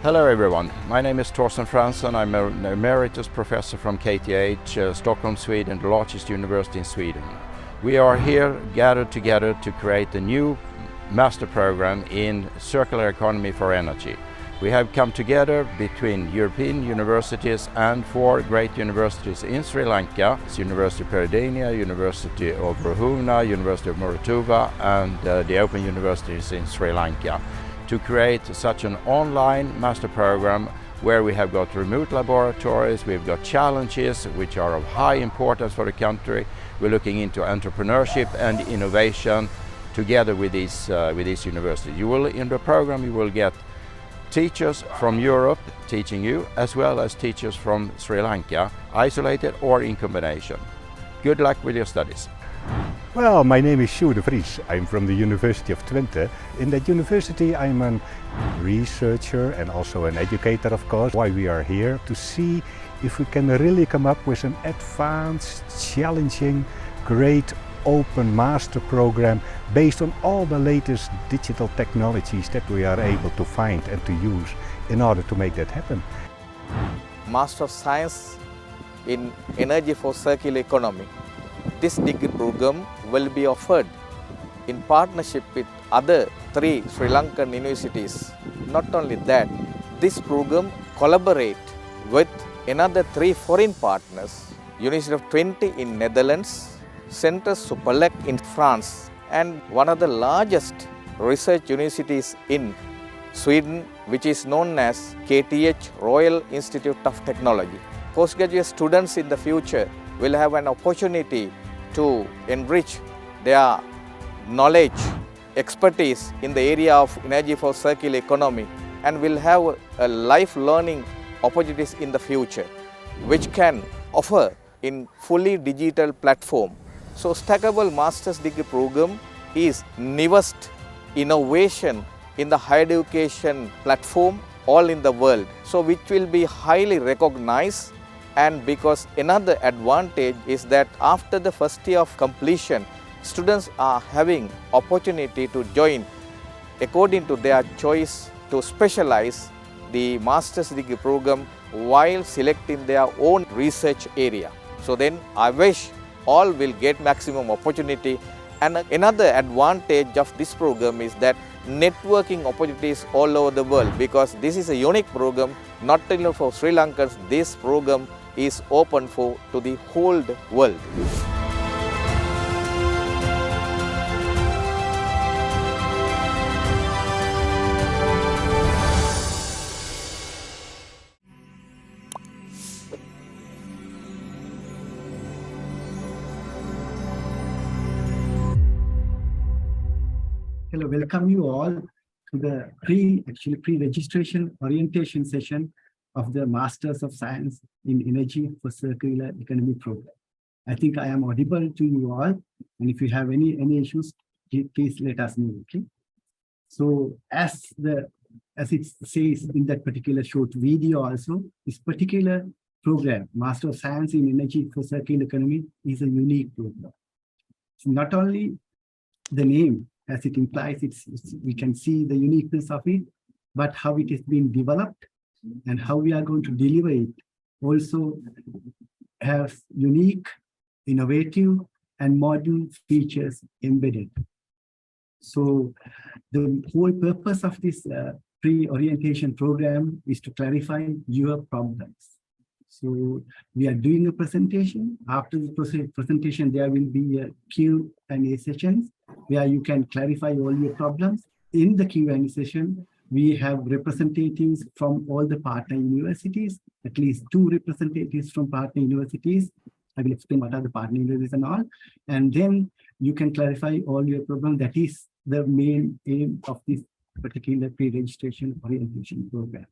Hello everyone, my name is Torsten Fransson. I'm an emeritus professor from KTH, Stockholm, Sweden, the largest university in Sweden. We are here gathered together to create a new master program in circular economy for energy. We have come together between European universities and 4 great universities in Sri Lanka. It's University of Peradeniya, University of Ruhuna, University of Moratuva and the Open Universities in Sri Lanka, to create such an online master program where we have got remote laboratories, we've got challenges which are of high importance for the country. We're looking into entrepreneurship and innovation together with these universities. In the program you will get teachers from Europe teaching you, as well as teachers from Sri Lanka, isolated or in combination. Good luck with your studies. Well, my name is Sjoerd de Vries. I'm from the University of Twente. In that university I'm a researcher and also an educator, of course. Why we are here to see if we can really come up with an advanced, challenging, great open master program based on all the latest digital technologies that we are able to find and to use in order to make that happen. Master of Science in Energy for Circular Economy. This degree program will be offered in partnership with other 3 Sri Lankan universities. Not only that, this program collaborates with another 3 foreign partners, University of Twente in Netherlands, Centre Supélec in France, and one of the largest research universities in Sweden, which is known as KTH, Royal Institute of Technology. Postgraduate students in the future will have an opportunity to enrich their knowledge, expertise in the area of energy for circular economy, and will have a life learning opportunities in the future, which can offer in fully digital platform. So Stackable Master's Degree Program is newest innovation in the higher education platform all in the world, so which will be highly recognized. And because another advantage is that after the first year of completion, students are having opportunity to join according to their choice to specialize the master's degree program while selecting their own research area. So then I wish all will get maximum opportunity. And another advantage of this program is that networking opportunities all over the world, because this is a unique program not only for Sri Lankans. This program is open to the whole world. Hello, welcome you all to the pre-registration orientation session of the Masters of Science in Energy for Circular Economy program. I think I am audible to you all, and if you have any issues, please let us know. Okay. So as it says in that particular short video also, this particular program, Master of Science in Energy for Circular Economy, is a unique program. It's not only the name, as it implies, we can see the uniqueness of it, but how it is being developed and how we are going to deliver it also has unique, innovative, and modern features embedded. So the whole purpose of this pre-orientation program is to clarify your problems. So we are doing a presentation. After the presentation, there will be a Q&A sessions where you can clarify all your problems. In the Q&A session, we have representatives from all the partner universities, at least 2 representatives from partner universities. I will explain what are the partner universities and all. And then you can clarify all your problems. That is the main aim of this particular pre-registration orientation program.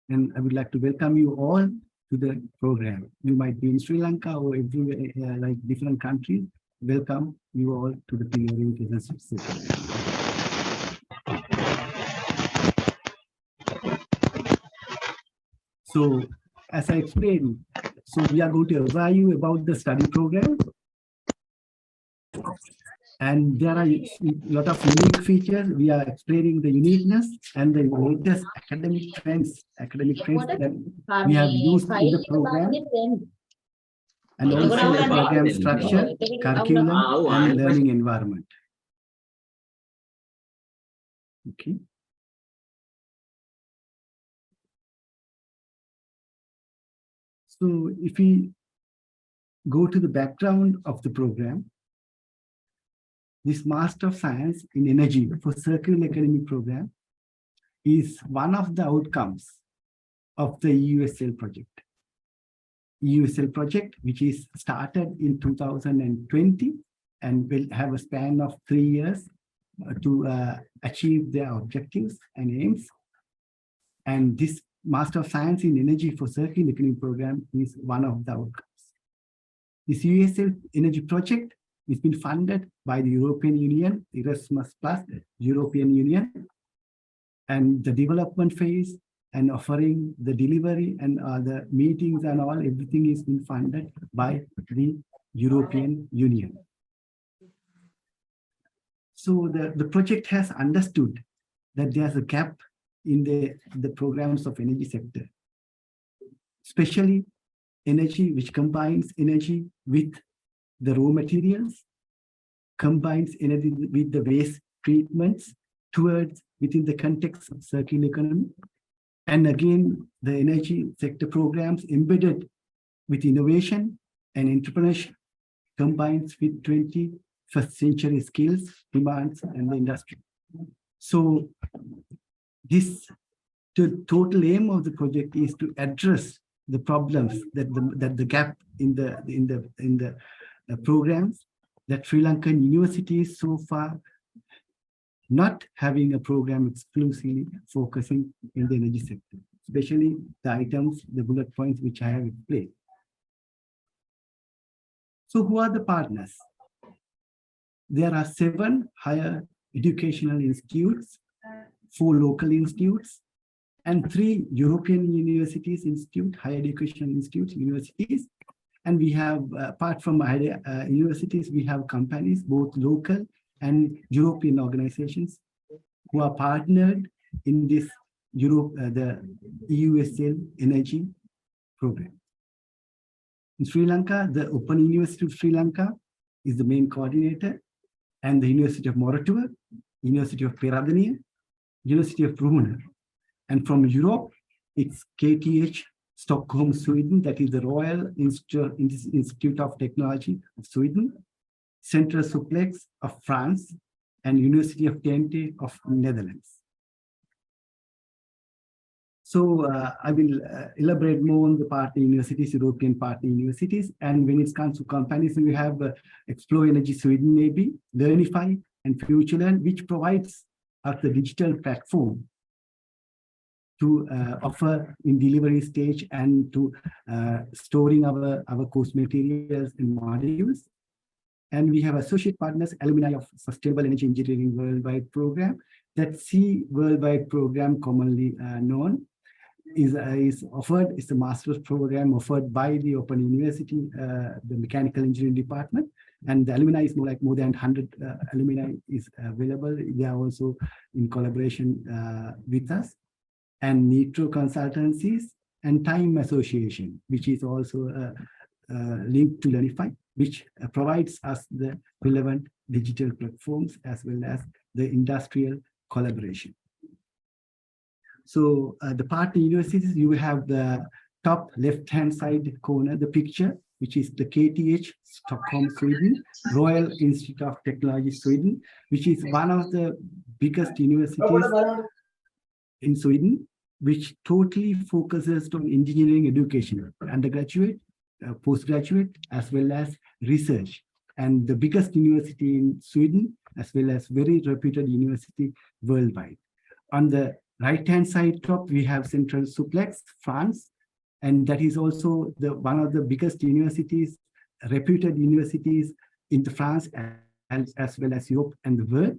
And I would like to welcome you all to the program. You might be in Sri Lanka or everywhere, like different countries. Welcome you all to the pre-orientation session. So, as I explained, so we are going to advise you about the study program. And there are a lot of unique features. We are explaining the uniqueness and the latest academic trends that we have used in the program, and also the program structure, curriculum, and learning environment. Okay. So if we go to the background of the program, this Master of Science in Energy for Circular Economy program is one of the outcomes of the EUSL project. EUSL project, which is started in 2020 and will have a span of 3 years to achieve their objectives and aims. And this Master of Science in Energy for Circular Economy program is one of the outcomes. This EUSL Energy project has been funded by the European Union, Erasmus Plus, European Union, and the development phase and offering the delivery and the meetings and all, everything is being funded by the European Union. So the project has understood that there's a gap in the programs of energy sector, especially energy which combines energy with the raw materials, combines energy with the waste treatments towards within the context of circular economy. And again, the energy sector programs embedded with innovation and entrepreneurship combines with 21st century skills, demands, and the industry. So this the total aim of the project is to address the problems that the gap in the programs that Sri Lankan universities so far not having a program exclusively focusing in the energy sector, especially the items, the bullet points which I have explained. So who are the partners? There are 7 higher educational institutes, 4 local institutes, and 3 European universities institute, higher educational institutes, universities. And we have, apart from higher universities, we have companies, both local and European organizations who are partnered in this the EUSL energy program. In Sri Lanka, the Open University of Sri Lanka is the main coordinator, and the University of Moratuwa, University of Peradeniya, University of Rumuna. And from Europe, it's KTH Stockholm, Sweden, that is the Royal Institute of Technology of Sweden, Central Suplex of France, and University of Twente of Netherlands. So I will elaborate more on the partner universities, European partner universities. And when it comes to companies, we have Explore Energy Sweden, maybe, Learnify, and FutureLearn, which provides us the digital platform to offer in delivery stage and to storing our course materials and modules. And we have associate partners, alumni of Sustainable Energy Engineering Worldwide Program. That C Worldwide Program, commonly known, is offered, is a master's program offered by the Open University, the Mechanical Engineering Department. And the alumni is more than 100 alumni is available. They are also in collaboration with us. And Nitro Consultancies and Time Association, which is also linked to Learnify, which provides us the relevant digital platforms as well as the industrial collaboration. So the partner universities, you have the top left-hand side corner, the picture, which is the KTH Stockholm, Sweden, Royal Institute of Technology, Sweden, which is one of the biggest universities in Sweden, which totally focuses on engineering education, undergraduate, postgraduate, as well as research. And the biggest university in Sweden, as well as very reputed university worldwide. On the right-hand side top, we have Central Suplex, France, and that is also one of the biggest universities, reputed universities in France, as well as Europe and the world.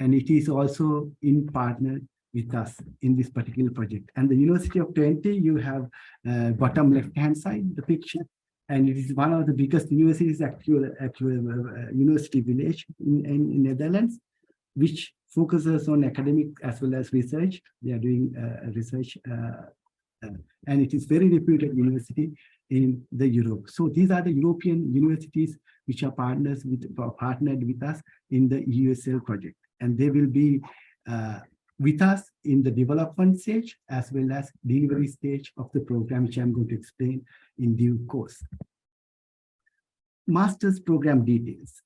And it is also in partner with us in this particular project. And the University of Twente, you have bottom left-hand side, the picture. And it is one of the biggest universities, university village in Netherlands, which focuses on academic as well as research. They are doing research, and it is very reputed university in the Europe. So these are the European universities which are partnered with us in the EUSL project, and they will be with us in the development stage as well as delivery stage of the program, which I'm going to explain in due course. Master's program details.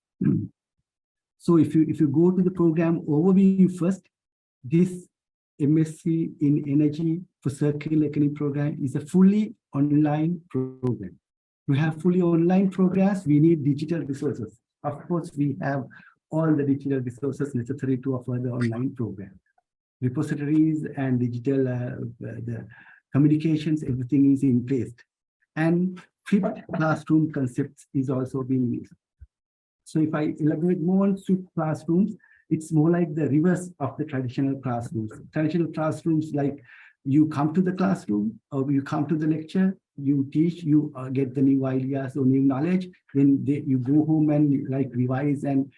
So if you go to the program overview first, this MSc in Energy for Circular Economy program is a fully online program. To have fully online programs, we need digital resources. Of course, we have all the digital resources necessary to offer the online program. Repositories and digital the communications, everything is in place. And flipped classroom concepts is also being used. So if I elaborate more on flipped classrooms, it's more like the reverse of the traditional classrooms. Traditional classrooms, like you come to the classroom or you come to the lecture, you teach, you get the new ideas or new knowledge, then you go home and like revise and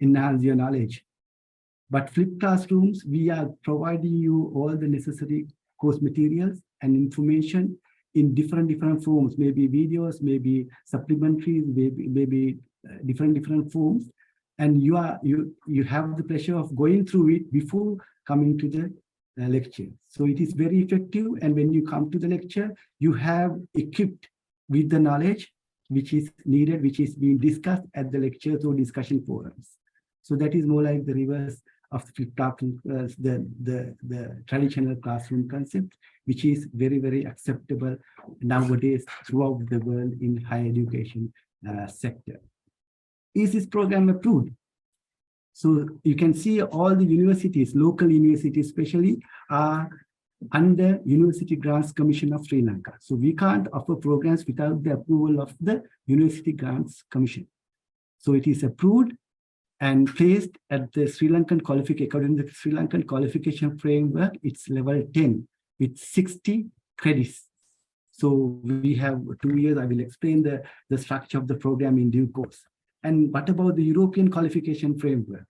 enhance your knowledge. But flipped classrooms, we are providing you all the necessary course materials and information in different forms, maybe videos, maybe supplementaries, maybe different forms. And you have the pleasure of going through it before coming to the lecture. So it is very effective. And when you come to the lecture, you have equipped with the knowledge which is needed, which is being discussed at the lectures or discussion forums. So that is more like the reverse of the traditional classroom concept, which is very acceptable nowadays throughout the world in higher education sector. Is this program approved? So you can see all the universities, local universities especially, are under University Grants Commission of Sri Lanka. So we can't offer programs without the approval of the University Grants Commission. So it is approved and placed at the Sri Lankan qualification, according to the Sri Lankan qualification framework, it's level 10 with 60 credits. So we have 2 years. I will explain the structure of the program in due course. And what about the European qualification framework?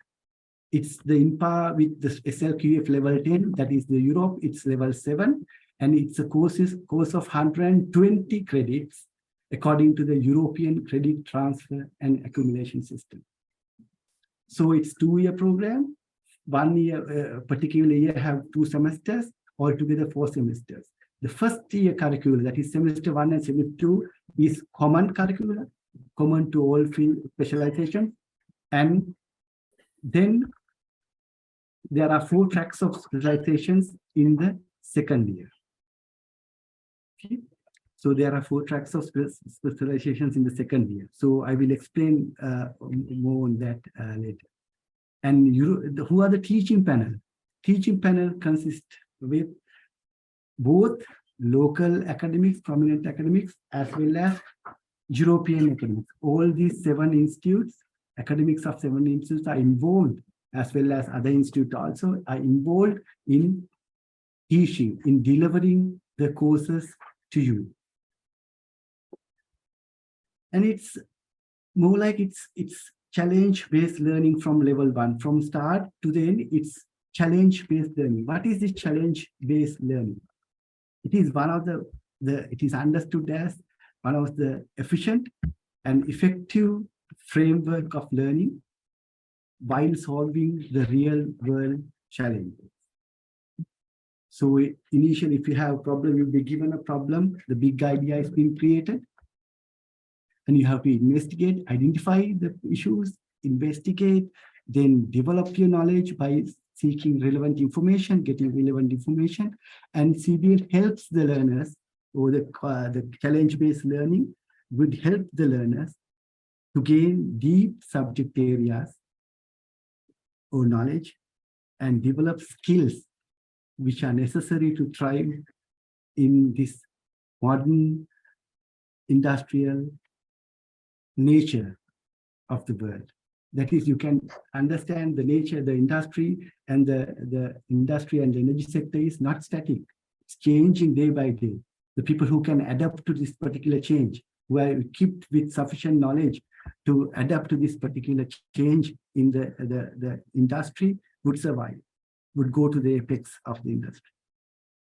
It's the in par with the SLQF level 10, that is the Europe, it's level 7, and it's a course of 120 credits according to the European Credit Transfer and Accumulation System. So it's 2-year program, 1 year, particular year have 2 semesters, altogether 4 semesters. The first year curriculum, that is semester 1 and semester 2, is common curriculum, common to all field specialization. And then there are 4 tracks of specializations in the second year. Okay. So there are 4 tracks of specializations in the second year. So I will explain more on that later. And who are the teaching panel? Teaching panel consists with both local academics, prominent academics, as well as European academics. All these 7 institutes, academics of 7 institutes are involved, as well as other institutes also are involved in teaching, in delivering the courses to you. And it's more like it's challenge-based learning from level 1. From start to the end, it's challenge-based learning. What is this challenge-based learning? It is one of it is understood as one of the efficient and effective framework of learning while solving the real world challenges. So initially, if you have a problem, you'll be given a problem, the big idea is being created, and you have to investigate, identify the issues, investigate, then develop your knowledge by seeking relevant information, getting relevant information, and CBL helps the learners, or the challenge-based learning would help the learners to gain deep subject areas or knowledge and develop skills which are necessary to thrive in this modern industrial nature of the world. That is, you can understand the nature, the industry, and the industry and the energy sector is not static. It's changing day by day. The people who can adapt to this particular change who are equipped with sufficient knowledge to adapt to this particular change in the industry would survive, would go to the apex of the industry.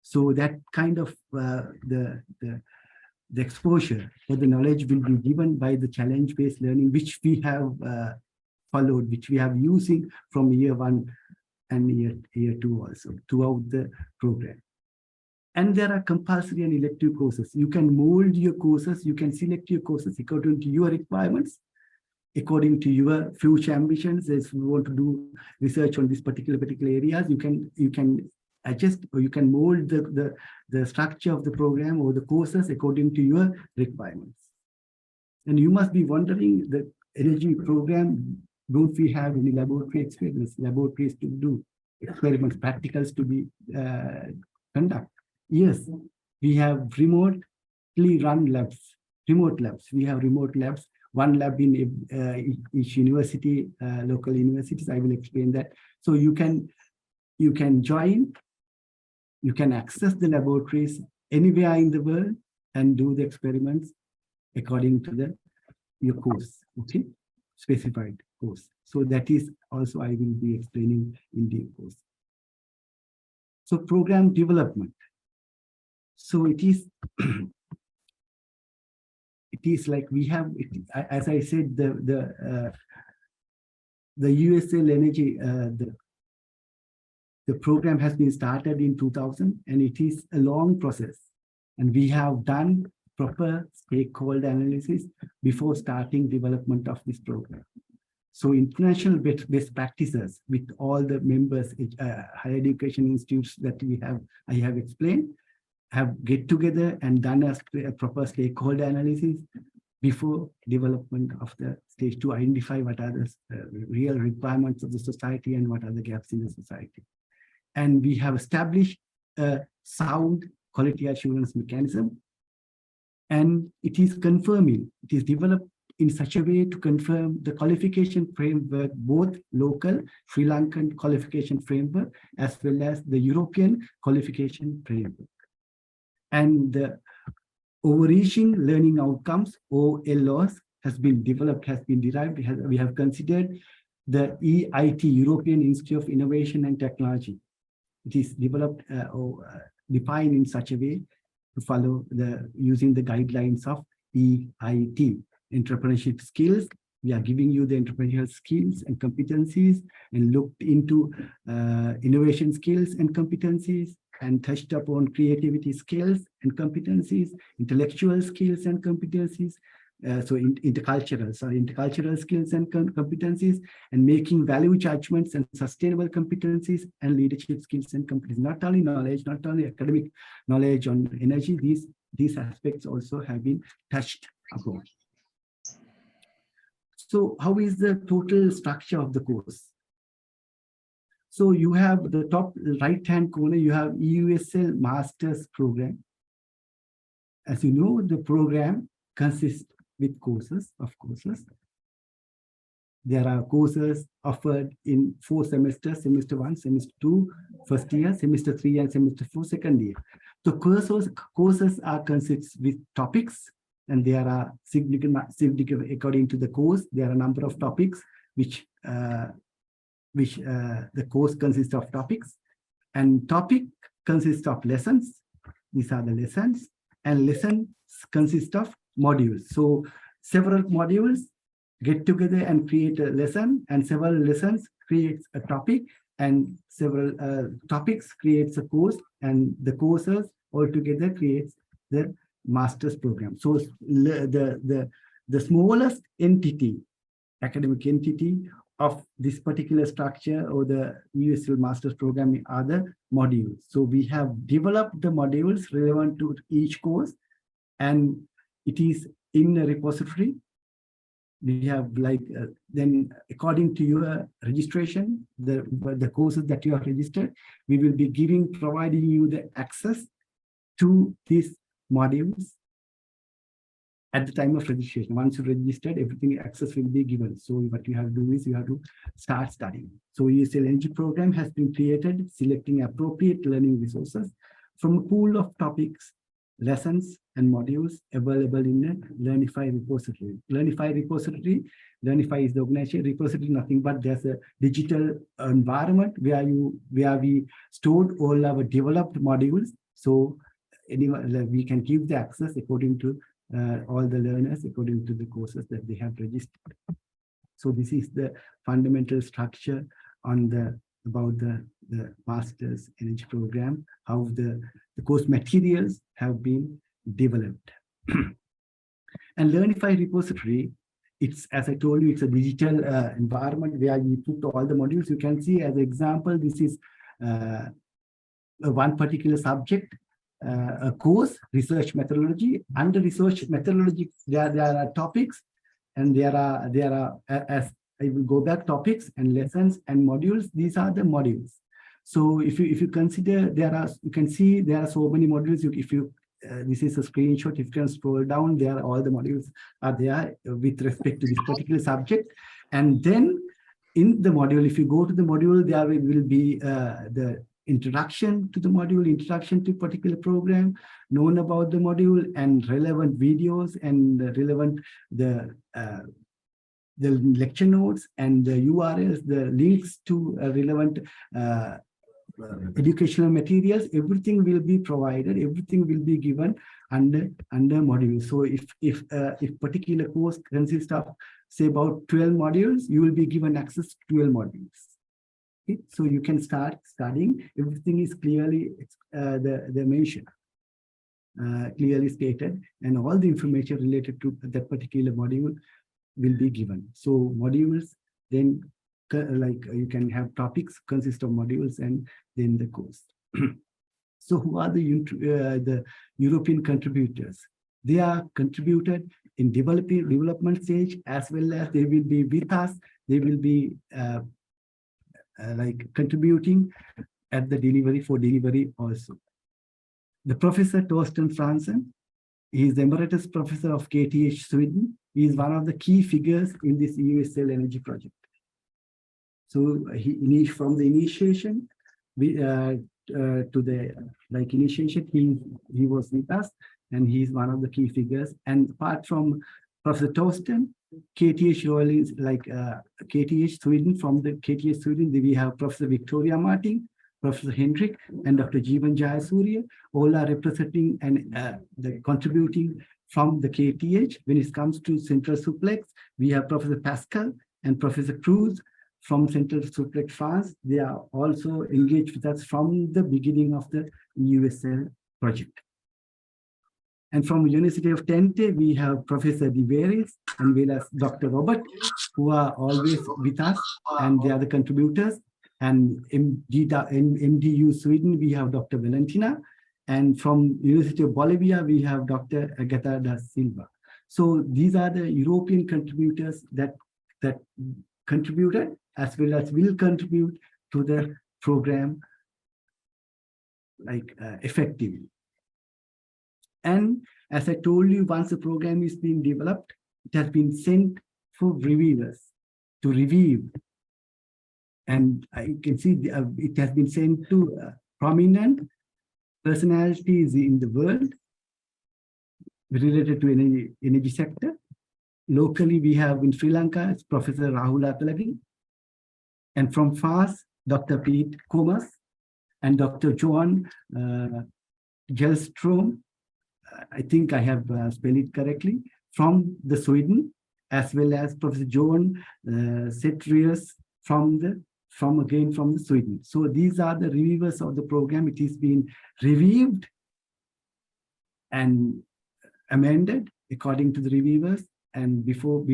So that kind of the exposure or the knowledge will be given by the challenge-based learning, which we have followed, which we have using from year 1 and year 2 also throughout the program. And there are compulsory and elective courses. You can mold your courses, you can select your courses according to your requirements, according to your future ambitions. If you want to do research on this particular areas, you can adjust, or you can mold the structure of the program or the courses according to your requirements. And you must be wondering, the energy program, don't we have any laboratory experience, laboratories to do experiments, practicals to be conduct? Yes, we have remotely run labs, remote labs. We have remote labs, one lab in each university, local universities. I will explain that. So you can join, you can access the laboratories anywhere in the world and do the experiments according to your course, okay, specified course. So that is also I will be explaining in the course. So program development. So it is like we have, as I said, the USL Energy, the program has been started in 2000, and it is a long process. And we have done proper stakeholder analysis before starting development of this program. So international best practices with all the members, higher education institutes that I have explained, have get together and done a proper stakeholder analysis before development of the stage to identify what are the real requirements of the society and what are the gaps in the society. And we have established a sound quality assurance mechanism, and it is confirming, it is developed in such a way to confirm the qualification framework, both local Sri Lankan qualification framework as well as the European qualification framework. And the overreaching learning outcomes, OLOs, has been developed, has been derived. We have considered the EIT, European Institute of Innovation and Technology. It is developed or defined in such a way to follow using the guidelines of EIT, entrepreneurship skills. We are giving you the entrepreneurial skills and competencies, and looked into innovation skills and competencies, and touched upon creativity skills and competencies, intellectual skills and competencies, intercultural skills and competencies, and making value judgments and sustainable competencies, and leadership skills and competencies. Not only knowledge, not only academic knowledge on energy, these aspects also have been touched upon. So how is the total structure of the course? So you have the top right-hand corner, you have EUSL Master's Program. As you know, the program consists with courses, of courses. There are courses offered in 4 semesters, semester 1, semester 2, first year, semester 3, and semester 4, second year. The courses are consists with topics, and there are significant according to the course. There are a number of topics which the course consists of topics, and topic consists of lessons. These are the lessons, and lessons consist of modules. So several modules get together and create a lesson, and several lessons creates a topic, and several topics creates a course, and the courses altogether creates the master's program. So the smallest entity, academic entity of this particular structure or the USL master's program are the modules. So we have developed the modules relevant to each course, and it is in a repository. We have then according to your registration, the courses that you have registered, we will be providing you the access to these modules at the time of registration. Once you registered, everything access will be given. So what you have to do is you have to start studying. So USL Energy program has been created, selecting appropriate learning resources from a pool of topics lessons and modules available in the Learnify repository. Learnify repository, Learnify is the organization, repository nothing but there's a digital environment where we stored all our developed modules. So anyone, we can give the access according to all the learners, according to the courses that they have registered. So this is the fundamental structure on about the Master's Energy Program, how the course materials have been developed. And Learnify repository, it's, as I told you, it's a digital environment where we put all the modules. You can see as an example, this is one particular subject, a course, research methodology. Under research methodology, there are topics, and there are as I will go back, topics and lessons and modules. These are the modules. So if you consider, you can see there are so many modules. This is a screenshot. If you can scroll down, there all the modules are there with respect to this particular subject. And then in the module, if you go to the module, there will be the introduction to the module, introduction to particular program, known about the module, and relevant videos and relevant the lecture notes and the URLs, the links to relevant educational materials. Everything will be provided. Everything will be given under module. So if particular course consists of say about 12 modules, you will be given access to 12 modules. Okay? So you can start studying. Everything is clearly the mention. Clearly stated, and all the information related to that particular module will be given. So modules, then like you can have topics consist of modules and then the course. So who are the European contributors? They are contributed in development stage, as well as they will be with us. They will be like contributing at the delivery also. The Professor Torsten Franzen, he is the Emeritus Professor of KTH Sweden. He is one of the key figures in this EUSL energy project. So from the initiation to the initiation, he was with us, and he is one of the key figures. And apart from Professor Torsten, KTH Royal is KTH Sweden. From the KTH Sweden, we have Professor Victoria Martin, Professor Hendrik, and Dr. Jeevan Jayasuriya. All are representing and contributing from the KTH. When it comes to Central Suplex, we have Professor Pascal and Professor Cruz from Central Suplex France. They are also engaged with us from the beginning of the EUSL project. And from University of Twente, we have Professor De Veres and well as Dr. Robert, who are always with us, and they are the contributors. And MDU Sweden, we have Dr. Valentina. And from University of Bolivia, we have Dr. Agatha da Silva. So these are the European contributors that contributed, as well as will contribute to the program effectively. And as I told you, once the program is being developed, it has been sent for reviewers to review. And you can see it has been sent to prominent personalities in the world related to energy sector. Locally, we have in Sri Lanka, it's Professor Rahul Atalagi. And from FAS, Dr. Pete Komas and Dr. Johan Gelstrom. I think I have spelled it correctly, from the Sweden, as well as Professor Johan Cetrius from the Sweden. So these are the reviewers of the program. It is being reviewed and amended according to the reviewers, and before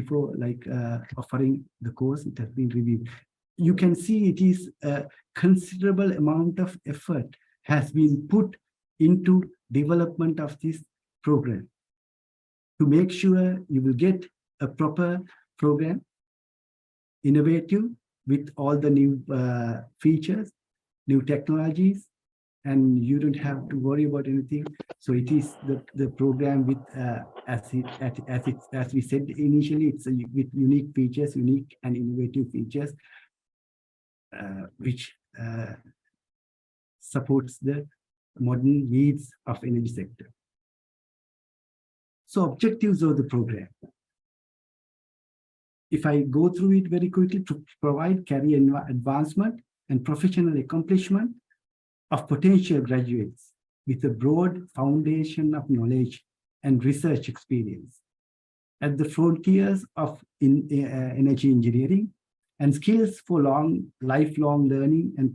offering the course, it has been reviewed. You can see it is a considerable amount of effort has been put into development of this program to make sure you will get a proper program, innovative, with all the new features, new technologies, and you don't have to worry about anything. So it is the program with, as we said initially, it's with unique features, unique and innovative features, which supports the modern needs of energy sector. So objectives of the program. If I go through it very quickly, to provide career advancement and professional accomplishment of potential graduates with a broad foundation of knowledge and research experience at the frontiers of energy engineering and skills for lifelong learning and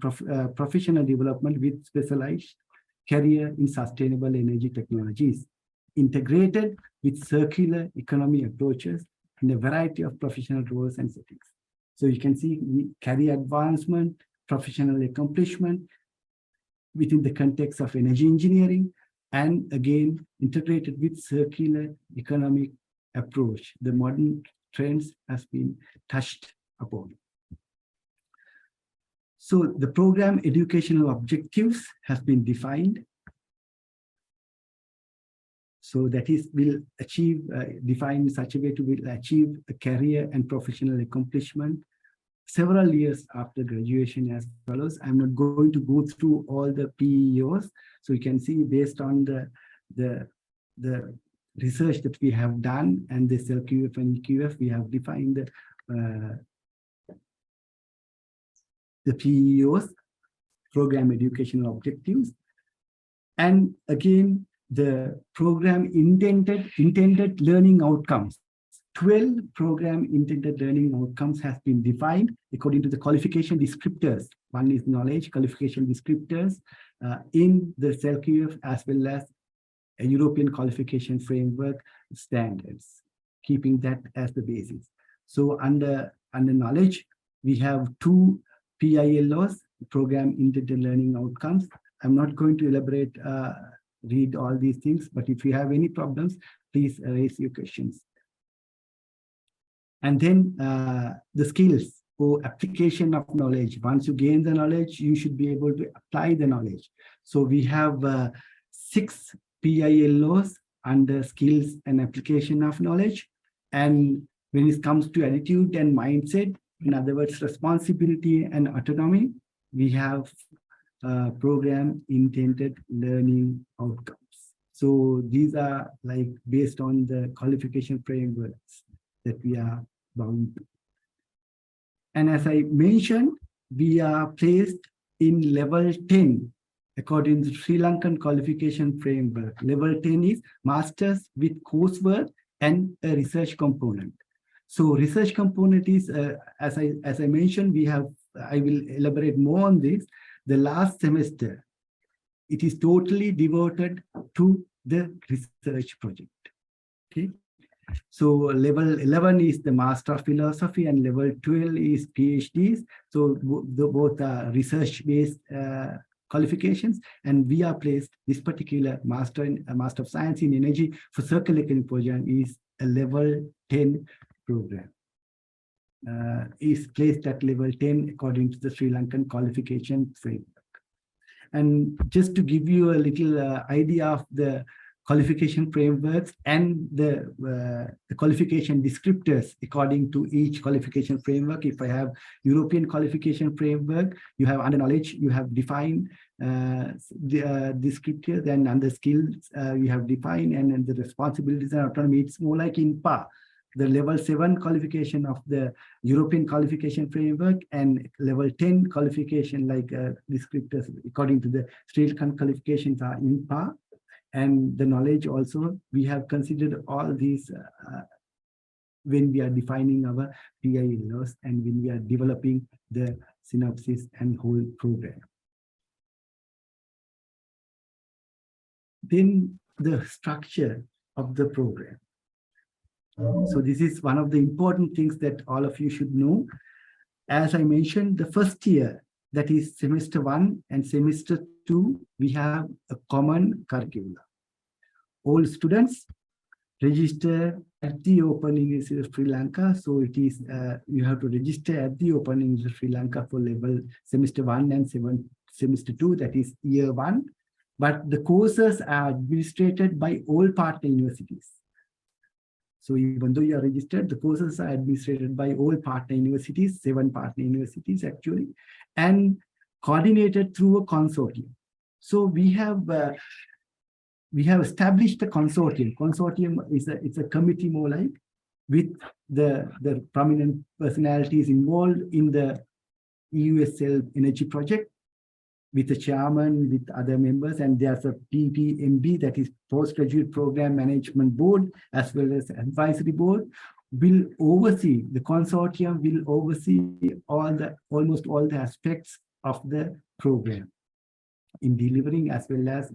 professional development with specialized career in sustainable energy technologies, integrated with circular economy approaches in a variety of professional roles and settings. So you can see career advancement, professional accomplishment within the context of energy engineering, and again, integrated with circular economic approach. The modern trends has been touched upon. So the program educational objectives has been defined. So that is, will achieve, defined in such a way to will achieve a career and professional accomplishment several years after graduation as follows. I'm not going to go through all the PEOs. So you can see based on the research that we have done and the LQF and EQF, we have defined the PEOs, program educational objectives. And again, the program intended learning outcomes. 12 program intended learning outcomes has been defined according to the qualification descriptors. One is knowledge qualification descriptors in the CELQF as well as a European qualification framework standards, keeping that as the basis. So under knowledge, we have 2 PILOs, program intended learning outcomes. I'm not going to elaborate, read all these things, but if you have any problems, please raise your questions. And then the skills or application of knowledge. Once you gain the knowledge, you should be able to apply the knowledge. So we have 6 PILOs under skills and application of knowledge. And when it comes to attitude and mindset, in other words, responsibility and autonomy, we have program intended learning outcomes. So these are like based on the qualification frameworks that we are bound to. And as I mentioned, we are placed in level 10 according to Sri Lankan qualification framework. Level 10 is masters with coursework and a research component. So research component is, as I mentioned, I will elaborate more on this. The last semester, it is totally devoted to the research project. Okay. So level 11 is the Master of Philosophy and level 12 is PhDs. So both are research-based qualifications, and we are placed, this particular Master of Science in Energy for Circular Economy program is a level 10 program. Is placed at level 10 according to the Sri Lankan qualification framework. And just to give you a little idea of the qualification frameworks and the qualification descriptors according to each qualification framework. If I have European qualification framework, you have under knowledge, you have defined the descriptors, and under skills, you have defined, and the responsibilities and autonomy, it's more like in PA. The level 7 qualification of the European qualification framework and level 10 qualification like descriptors according to the Sri Lankan qualifications are in PA. And the knowledge also, we have considered all these when we are defining our PILOs and when we are developing the synopsis and whole program. Then the structure of the program. So this is one of the important things that all of you should know. As I mentioned, the first year, that is semester 1 and semester 2, we have a common curriculum. All students register at the Open University of Sri Lanka. So it is, you have to register at the Open University of Sri Lanka for level semester 1 and semester 2, that is year 1. But the courses are administered by all partner universities. So even though you are registered, the courses are administered by all partner universities, 7 partner universities actually, and coordinated through a consortium. So we have we have established a consortium. Consortium is it's a committee more like, with the prominent personalities involved in the EUSL energy project, with the chairman, with other members, and there's a PPMB, that is Postgraduate Program Management Board, as well as Advisory Board, will oversee, the consortium will oversee almost all the aspects of the program in delivering as well as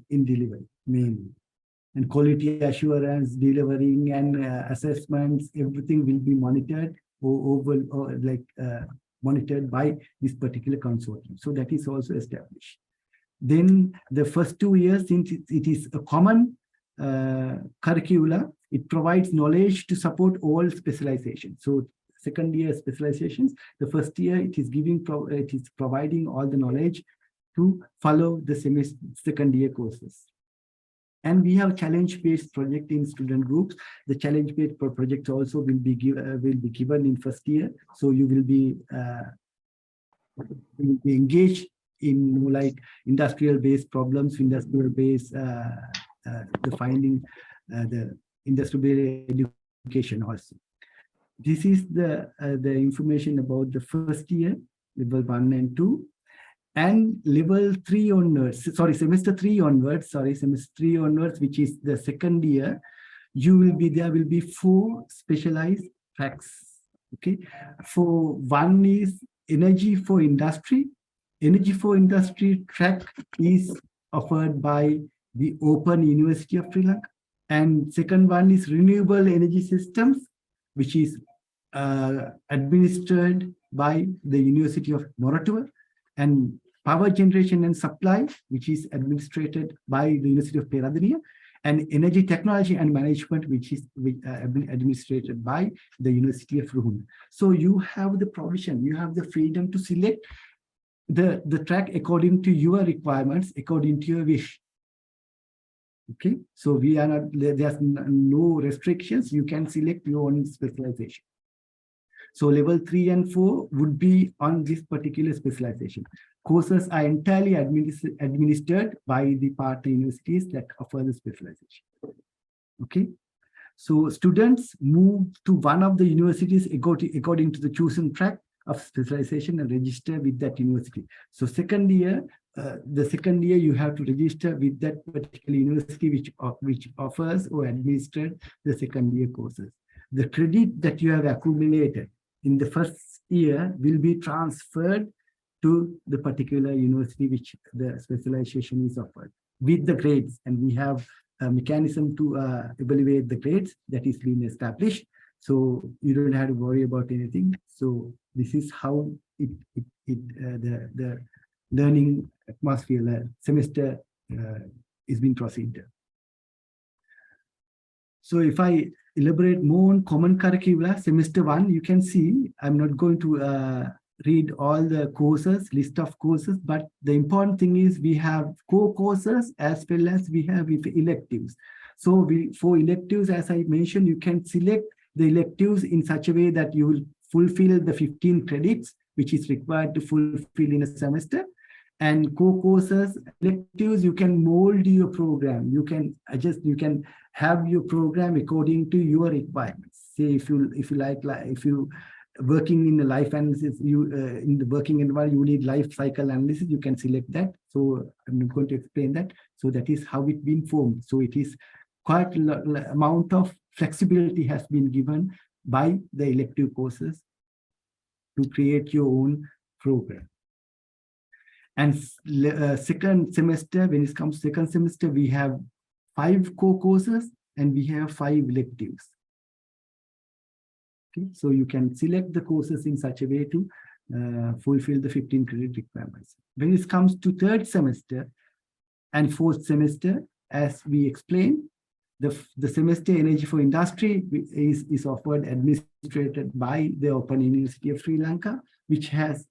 in delivery mainly. And quality assurance, delivering and assessments, everything will be monitored monitored by this particular consortium. So that is also established. Then the first 2 years, since it is a common curricula, it provides knowledge to support all specializations. So second year specializations, the first year it is providing all the knowledge to follow the second year courses. And we have challenge-based project in student groups. The challenge-based project also will be given in first year. So you will be engaged in like industrial-based problems, industrial-based the finding, the industrial education also. This is the information about the first year, level 1 and 2. And level 3 onwards, semester 3 onwards, which is the second year, there will be 4 specialized tracks. Okay, for one is energy for industry. Energy for industry track is offered by the Open University of Sri Lanka. And second one is renewable energy systems, which is administered by the University of Moratuwa. And power generation and supply, which is administered by the University of Peradeniya, and energy technology and management, which is administered by the University of Ruhuna. So you have the provision, you have the freedom to select the track according to your requirements, according to your wish. Okay, so there's no restrictions. You can select your own specialization. So level 3 and 4 would be on this particular specialization. Courses are entirely administered by the partner universities that offer the specialization. Okay, so students move to one of the universities according to the chosen track of specialization and register with that university. So second year, you have to register with that particular university which offers or administers the second year courses. The credit that you have accumulated in the first year will be transferred to the particular university which the specialization is offered with the grades. And we have a mechanism to evaluate the grades that is being established. So you don't have to worry about anything. So this is how the learning atmosphere, semester is being proceeded. So if I elaborate more on common curricula, semester 1, you can see, I'm not going to read all the courses, list of courses, but the important thing is we have core courses as well as we have electives. So for electives, as I mentioned, you can select the electives in such a way that you will fulfill the 15 credits, which is required to fulfill in a semester. And core courses, electives, you can mold your program. You can adjust, you can have your program according to your requirements. Say if you working in the life analysis, in the working environment, you need life cycle analysis, you can select that. So I'm not going to explain that. So that is how it's been formed. So it is quite a amount of flexibility has been given by the elective courses to create your own program. And second semester, when it comes to second semester, we have 5 core courses and we have 5 electives. Okay, so you can select the courses in such a way to fulfill the 15 credit requirements. When it comes to third semester and fourth semester, as we explained, the semester energy for industry is offered, administered by the Open University of Sri Lanka, which has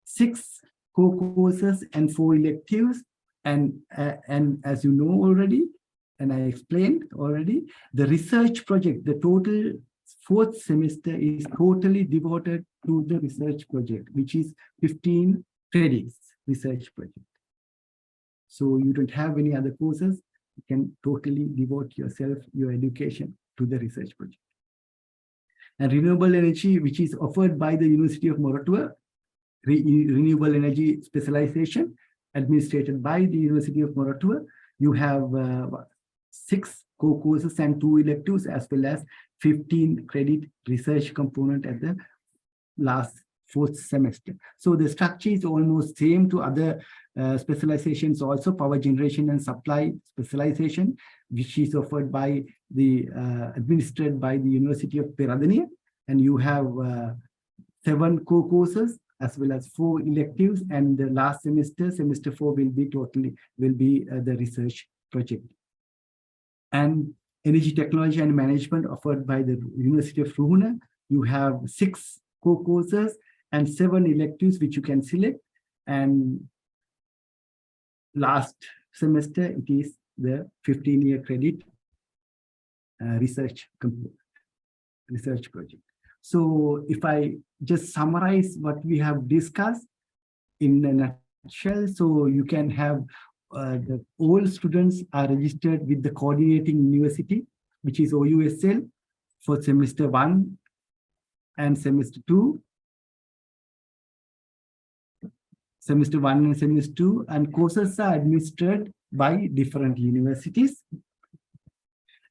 6 core courses and 4 electives. And as you know already, and I explained already, the research project, the total 4th semester is totally devoted to the research project, which is 15 credits research project. So you don't have any other courses you can totally devote yourself, your education to the research project. And renewable energy, which is offered by the University of Moratuwa, renewable energy specialization administered by the University of Moratuwa. You have 6 core courses and 2 electives, as well as 15 credit research component at the last 4th semester. So the structure is almost same to other specializations, also power generation and supply specialization, which is offered by the administered by the University of Peradeniya. And you have 7 core courses as well as 4 electives, and the last semester, semester 4, will be the research project. And energy technology and management offered by the University of Ruhuna. You have 6 core courses and 7 electives which you can select. And last semester, it is the 15-year credit research project. So if I just summarize what we have discussed in a nutshell, so you can have all students are registered with the coordinating university, which is OUSL, for semester 1 and semester 2. Semester 1 and semester 2, and courses are administered by different universities.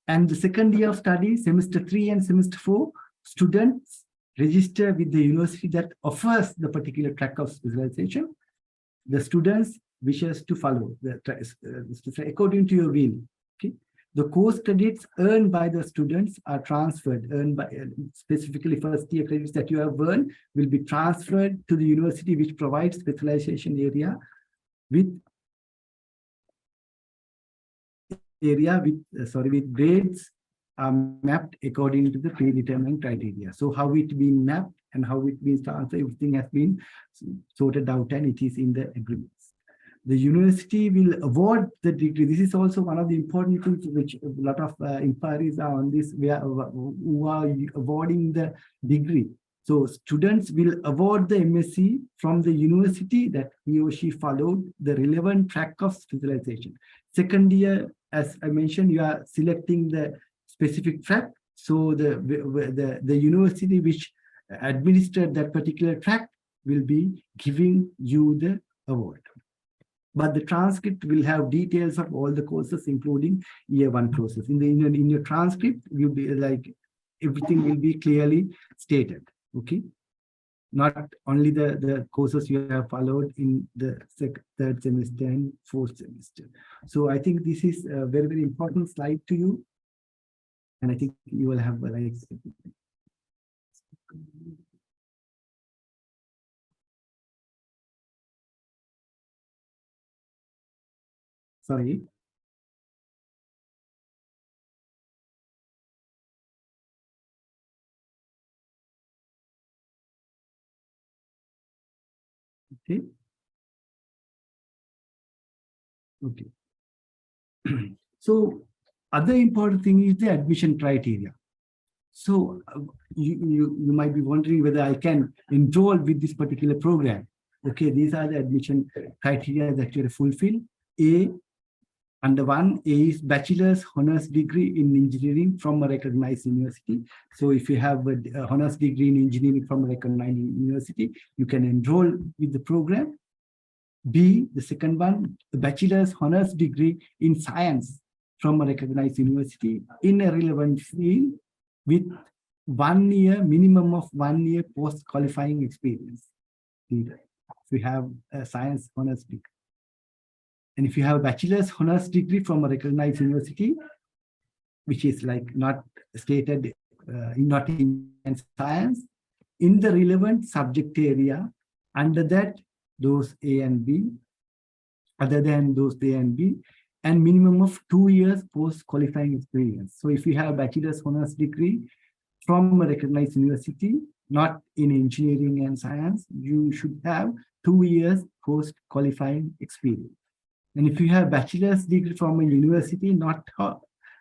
And the second year of study, semester 3 and semester 4, students register with the university that offers the particular track of specialization. The students wishes to follow the according to your will. Okay, the course credits earned by the students are transferred, specifically first year credits that you have earned will be transferred to the university which provides specialization area with grades are mapped according to the predetermined criteria. So how it been mapped and how it been transferred, everything has been sorted out and it is in the agreements. The university will award the degree. This is also one of the important things which a lot of inquiries are on this, who are awarding the degree. So students will award the MSc from the university that he or she followed the relevant track of specialization. Second year, as I mentioned, you are selecting the specific track. So the university which administered that particular track will be giving you the award. But the transcript will have details of all the courses, including year 1 courses. In your transcript, you'll be like everything will be clearly stated. Okay, not only the courses you have followed in the 3rd semester and 4th semester. So I think this is a very, very important slide to you, and I think you will have like. Sorry. Okay. Okay. So other important thing is the admission criteria. So you might be wondering whether I can enroll with this particular program. Okay, these are the admission criteria that you fulfill. Under 1, A is bachelor's honors degree in engineering from a recognized university. So if you have a honors degree in engineering from a recognized university, you can enroll with the program. B, the second one, the bachelor's honors degree in science from a recognized university in a relevant field with 1 year, minimum of 1 year post-qualifying experience. If you have a science honors degree. And if you have a bachelor's honors degree from a recognized university, which is like not stated, not in science, in the relevant subject area, under that, those A and B, other than those A and B, and minimum of 2 years post-qualifying experience. So if you have a bachelor's honors degree from a recognized university, not in engineering and science, you should have 2 years post-qualifying experience. And if you have bachelor's degree from a university,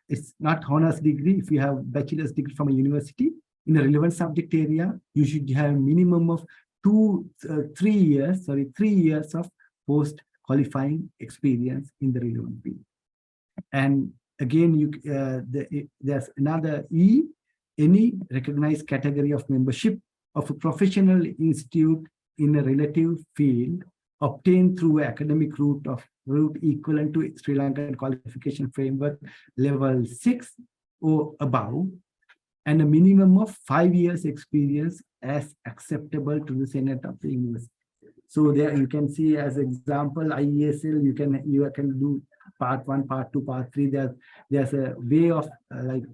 it's not honors degree. If you have bachelor's degree from a university in a relevant subject area, you should have minimum of 3 years of post-qualifying experience in the relevant field. And again, there's another E, any recognized category of membership of a professional institute in a relative field obtained through academic route equivalent to Sri Lankan qualification framework level 6 or above, and a minimum of 5 years experience as acceptable to the Senate of the university. So there you can see as example IESL, you can do part 1, part 2, part 3. There's a way of like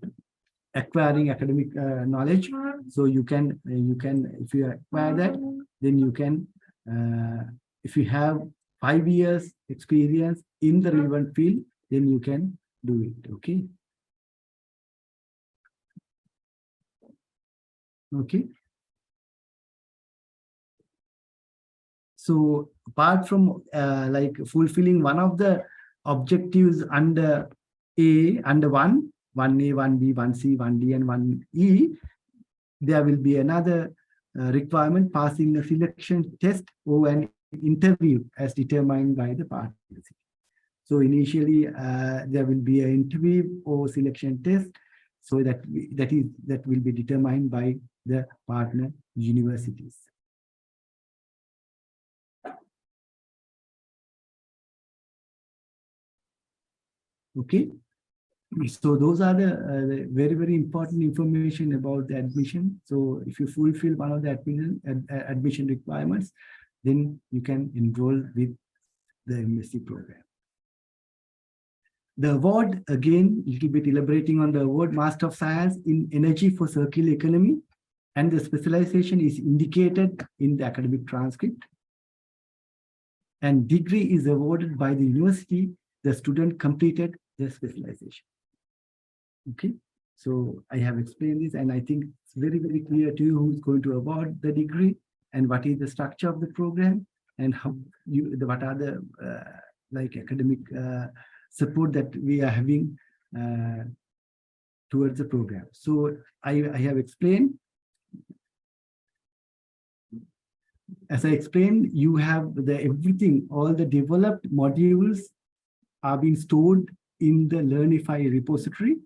acquiring academic knowledge. So you can if you acquire that, then you can if you have 5 years experience in the relevant field, then you can do it. Okay. Okay. So apart from like fulfilling one of the objectives under A, under 1A, 1B, 1C, 1D, and 1E, there will be another requirement, passing a selection test or an interview as determined by the partner. So initially, there will be an interview or selection test, so that will be determined by the partner universities. Okay, so those are the very, very important information about the admission. So if you fulfill one of the admission requirements, then you can enroll with the MSc program. The award, again, a little bit elaborating on the award, Master of Science in Energy for Circular Economy, and the specialization is indicated in the academic transcript. And degree is awarded by the university the student completed their specialization. Okay, so I have explained this, and I think it's very, very clear to you who's going to award the degree and what is the structure of the program and how what are the like academic support that we are having towards the program. So I have explained. As I explained, you have everything, all the developed modules are being stored in the Learnify repository,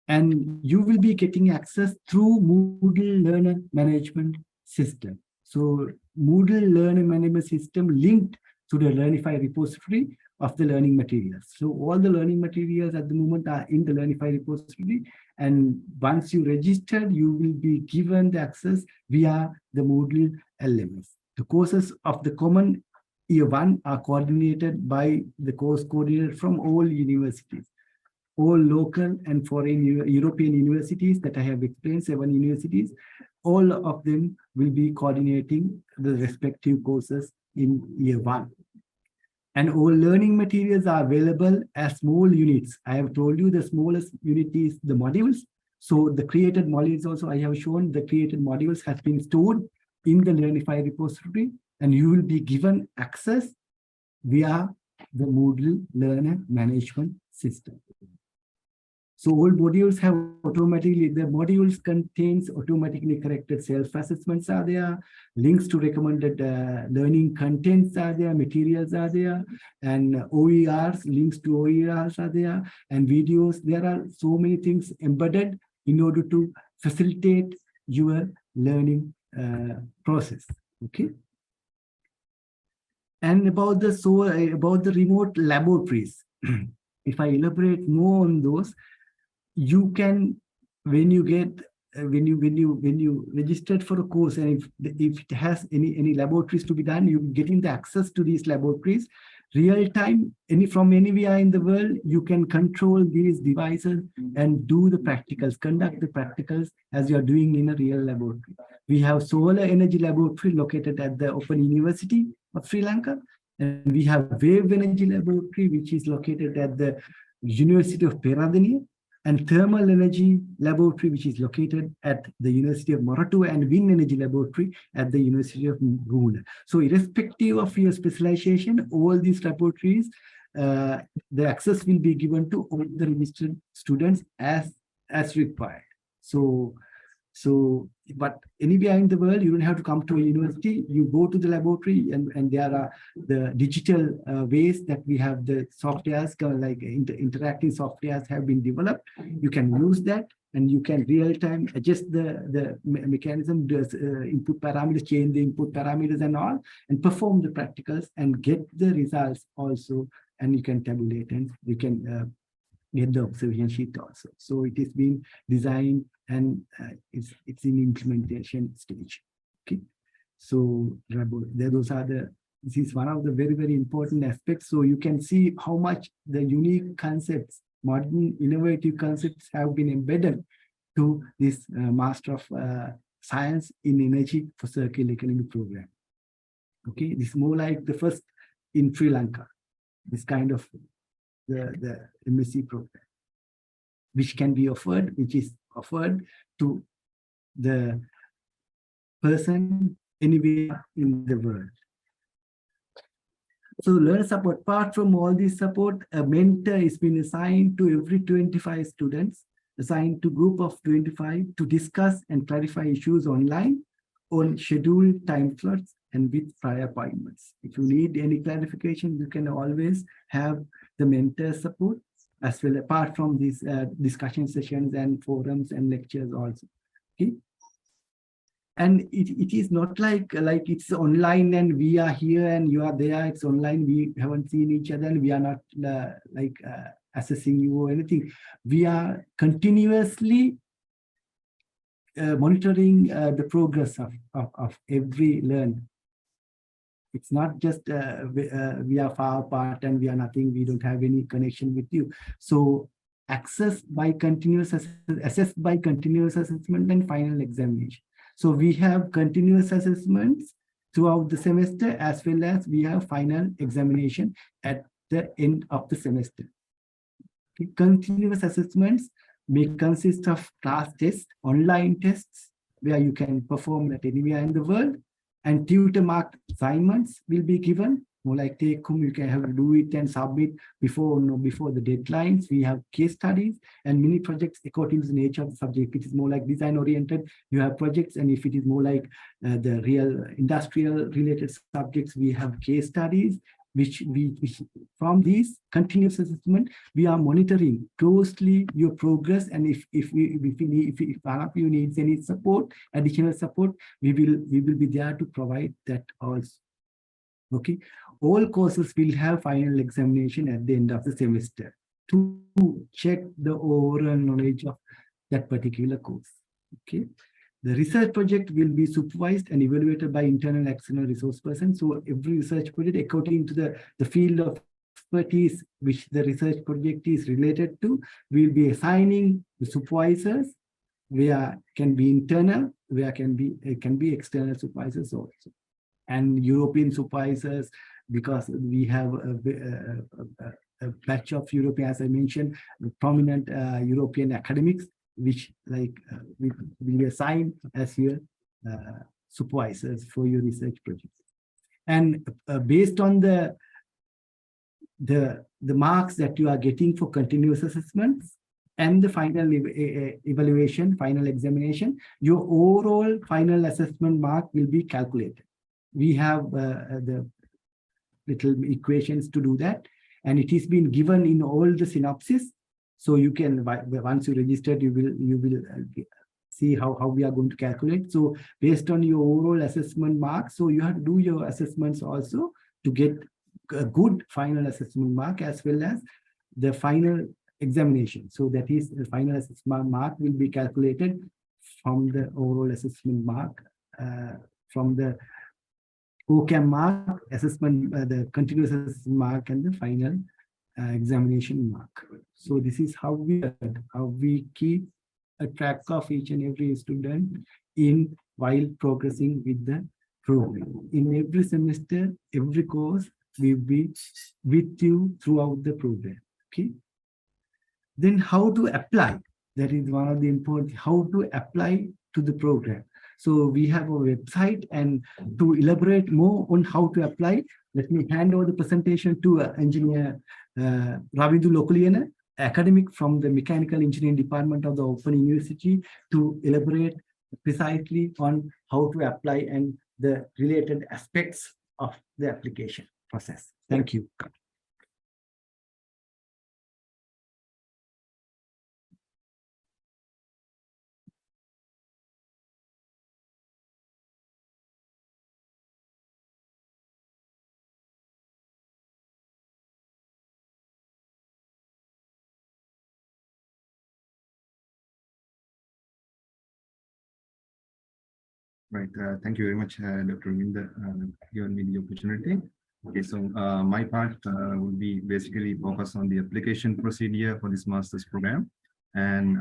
and you will be getting access through Moodle Learner Management System. So Moodle Learner Management System linked to the Learnify repository of the learning materials. So all the learning materials at the moment are in the Learnify repository, and once you register, you will be given the access via the Moodle LMS. The courses of the common year 1 are coordinated by the course coordinator from all universities, all local and foreign European universities that I have explained, 7 universities. All of them will be coordinating the respective courses in year 1. And all learning materials are available as small units. I have told you the smallest unit is the modules. So the created modules also, I have shown the created modules has been stored in the Learnify repository, and you will be given access via the Moodle Learner Management System. So all modules have automatically, the modules contains automatically corrected self-assessments are there, links to recommended learning contents are there, materials are there, and OERs, links to OERs are there, and videos. There are so many things embedded in order to facilitate your learning process. Okay. And about the remote laboratories, if I elaborate more on those, you can, when you registered for a course, and if it has any laboratories to be done, you getting the access to these laboratories real time, from anywhere in the world. You can control these devices and do the practicals, conduct the practicals as you are doing in a real laboratory. We have solar energy laboratory located at the Open University of Sri Lanka, and we have wave energy laboratory which is located at the University of Peradeniya, and thermal energy laboratory which is located at the University of Moratuwa, and wind energy laboratory at the University of Guna. So irrespective of your specialization, all these laboratories, the access will be given to all the registered students as required. So So, but anywhere in the world, you don't have to come to a university. You go to the laboratory, and there are the digital ways that we have the softwares, like interactive softwares have been developed. You can use that, and you can real time adjust the mechanism, does input parameters, change the input parameters and all, and perform the practicals and get the results also. And you can tabulate, and you can get the observation sheet also. So it is being designed, and it's in implementation stage. Okay, so this is one of the very, very important aspects. So you can see how much the unique concepts, modern innovative concepts have been embedded to this Master of Science in Energy for Circular Economy program. Okay, this is more like the first in Sri Lanka, this kind of the MSc program, which can be offered, which is offered to the person anywhere in the world. So learner support, apart from all this support, a mentor is been assigned to every 25 students, assigned to group of 25 to discuss and clarify issues online on scheduled time slots and with prior appointments. If you need any clarification, you can always have the mentor support, as well, apart from these discussion sessions and forums and lectures also. Okay. And it is not like it's online and we are here and you are there. It's online. We haven't seen each other and we are not assessing you or anything. We are continuously monitoring the progress of every learner. It's not just we are far apart and we are nothing. We don't have any connection with you. So assessed by continuous assessment and final examination. So we have continuous assessments throughout the semester, as well as we have final examination at the end of the semester. Okay. Continuous assessments may consist of class tests, online tests, where you can perform at anywhere in the world, and tutor marked assignments will be given. More like take home, you can have to do it and submit before the deadlines. We have case studies and mini projects according to the nature of the subject. If it is more like design oriented, you have projects, and if it is more like the real industrial related subjects, we have case studies. Which from these continuous assessment, we are monitoring closely your progress, and if one of you needs any support, additional support, we will be there to provide that also. Okay, all courses will have final examination at the end of the semester to check the overall knowledge of that particular course. Okay. The research project will be supervised and evaluated by internal and external resource persons. So every research project, according to the field of expertise which the research project is related to, we will be assigning the supervisors, where can be internal, where it can be external supervisors also. And European supervisors, because we have a batch of European, as I mentioned, prominent European academics, which we will assign as your supervisors for your research projects. And based on the marks that you are getting for continuous assessments and the final evaluation, final examination, your overall final assessment mark will be calculated. We have the little equations to do that, and it is been given in all the synopsis. So you can, once you registered, you will see how we are going to calculate. So based on your overall assessment mark, so you have to do your assessments also to get a good final assessment mark, as well as the final examination. So that is, the final assessment mark will be calculated from the overall assessment mark, from the OCAM mark, assessment, the continuous assessment mark, and the final examination mark. So this is how we keep a track of each and every student while progressing with the program. In every semester, every course, we will be with you throughout the program. Okay. Then how to apply? That is one of the important, how to apply to the program. So we have a website, and to elaborate more on how to apply, let me hand over the presentation to engineer Ravindu Lokuliyana, academic from the Mechanical Engineering Department of the Open University, to elaborate precisely on how to apply and the related aspects of the application process. Thank you. Right. Thank you very much, Dr. Raminda, giving me the opportunity. Okay, so my part will be basically focused on the application procedure for this master's program. And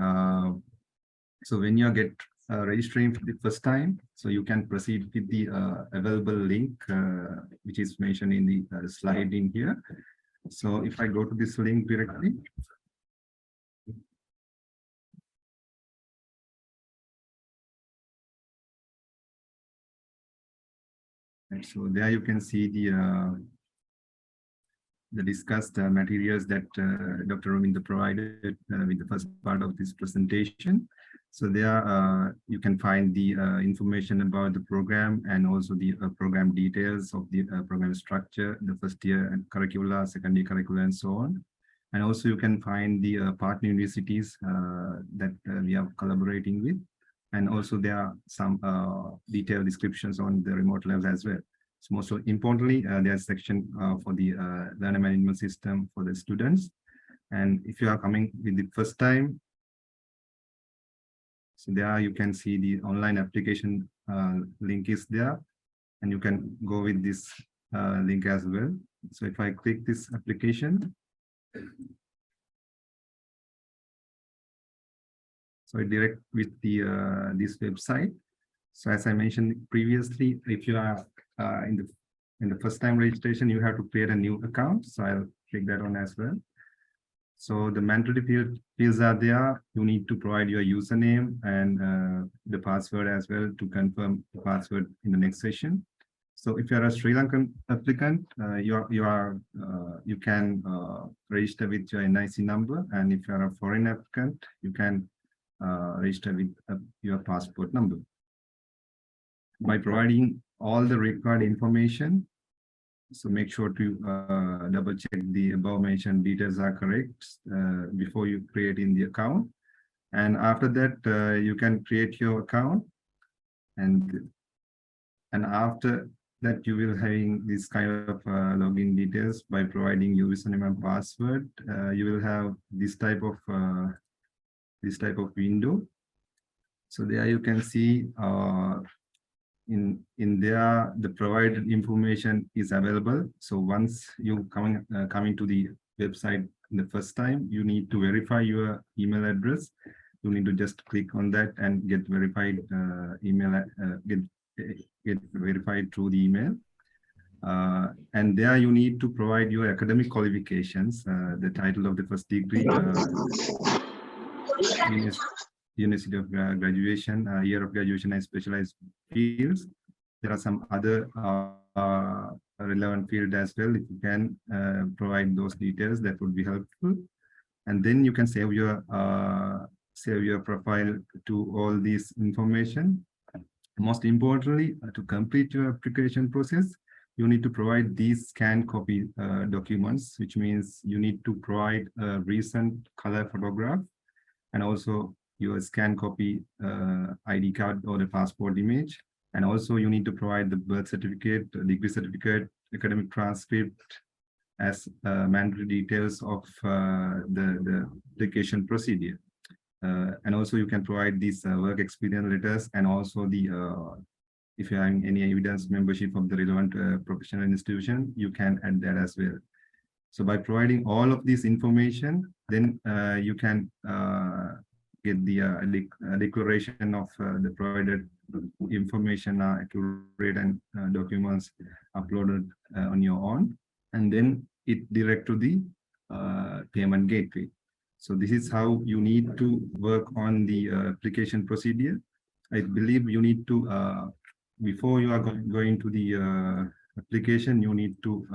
so when you get registering for the first time, so you can proceed with the available link, which is mentioned in the slide in here. So if I go to this link directly, and so there you can see the discussed materials that Dr. Raminda provided with the first part of this presentation. So there you can find the information about the program and also the program details of the program structure, the first year and curricula, second year curricula, and so on. And also you can find the partner universities that we are collaborating with. And also there are some detailed descriptions on the remote labs as well. So most importantly, there's a section for the learner management system for the students. And if you are coming with the first time, so there you can see the online application link is there, and you can go with this link as well. So if I click this application, so it direct with the this website. So as I mentioned previously, if you are in the first time registration, you have to create a new account. So I'll click that on as well. So the mandatory fields are there. You need to provide your username and the password as well to confirm the password in the next session. So if you're a Sri Lankan applicant, you can register with your NIC number, and if you're a foreign applicant, you can register with your passport number. By providing all the required information, so make sure to double check the above mentioned details are correct before you create in the account. And after that, you can create your account, and after that you will having this kind of login details. By providing username and password, you will have this type of window. So there you can see in there the provided information is available. So once you coming to the website the first time, you need to verify your email address. You need to just click on that and get verified email, get verified through the email. And there you need to provide your academic qualifications, the title of the first degree, University of graduation, year of graduation, and specialized fields. There are some other relevant fields as well. If you can provide those details, that would be helpful. And then you can save your profile to all this information. Most importantly, to complete your application process, you need to provide these scanned copy documents, which means you need to provide a recent color photograph and also your scan copy ID card or the passport image. And also you need to provide the birth certificate, degree certificate, academic transcript as mandatory details of the application procedure. And also you can provide these work experience letters, and also the if you have any evidence membership of the relevant professional institution, you can add that as well. So by providing all of this information, then you can get the declaration of the provided information are accurate and documents uploaded on your own, and then it direct to the payment gateway. So this is how you need to work on the application procedure. I believe you need to before you are going to the application, you need to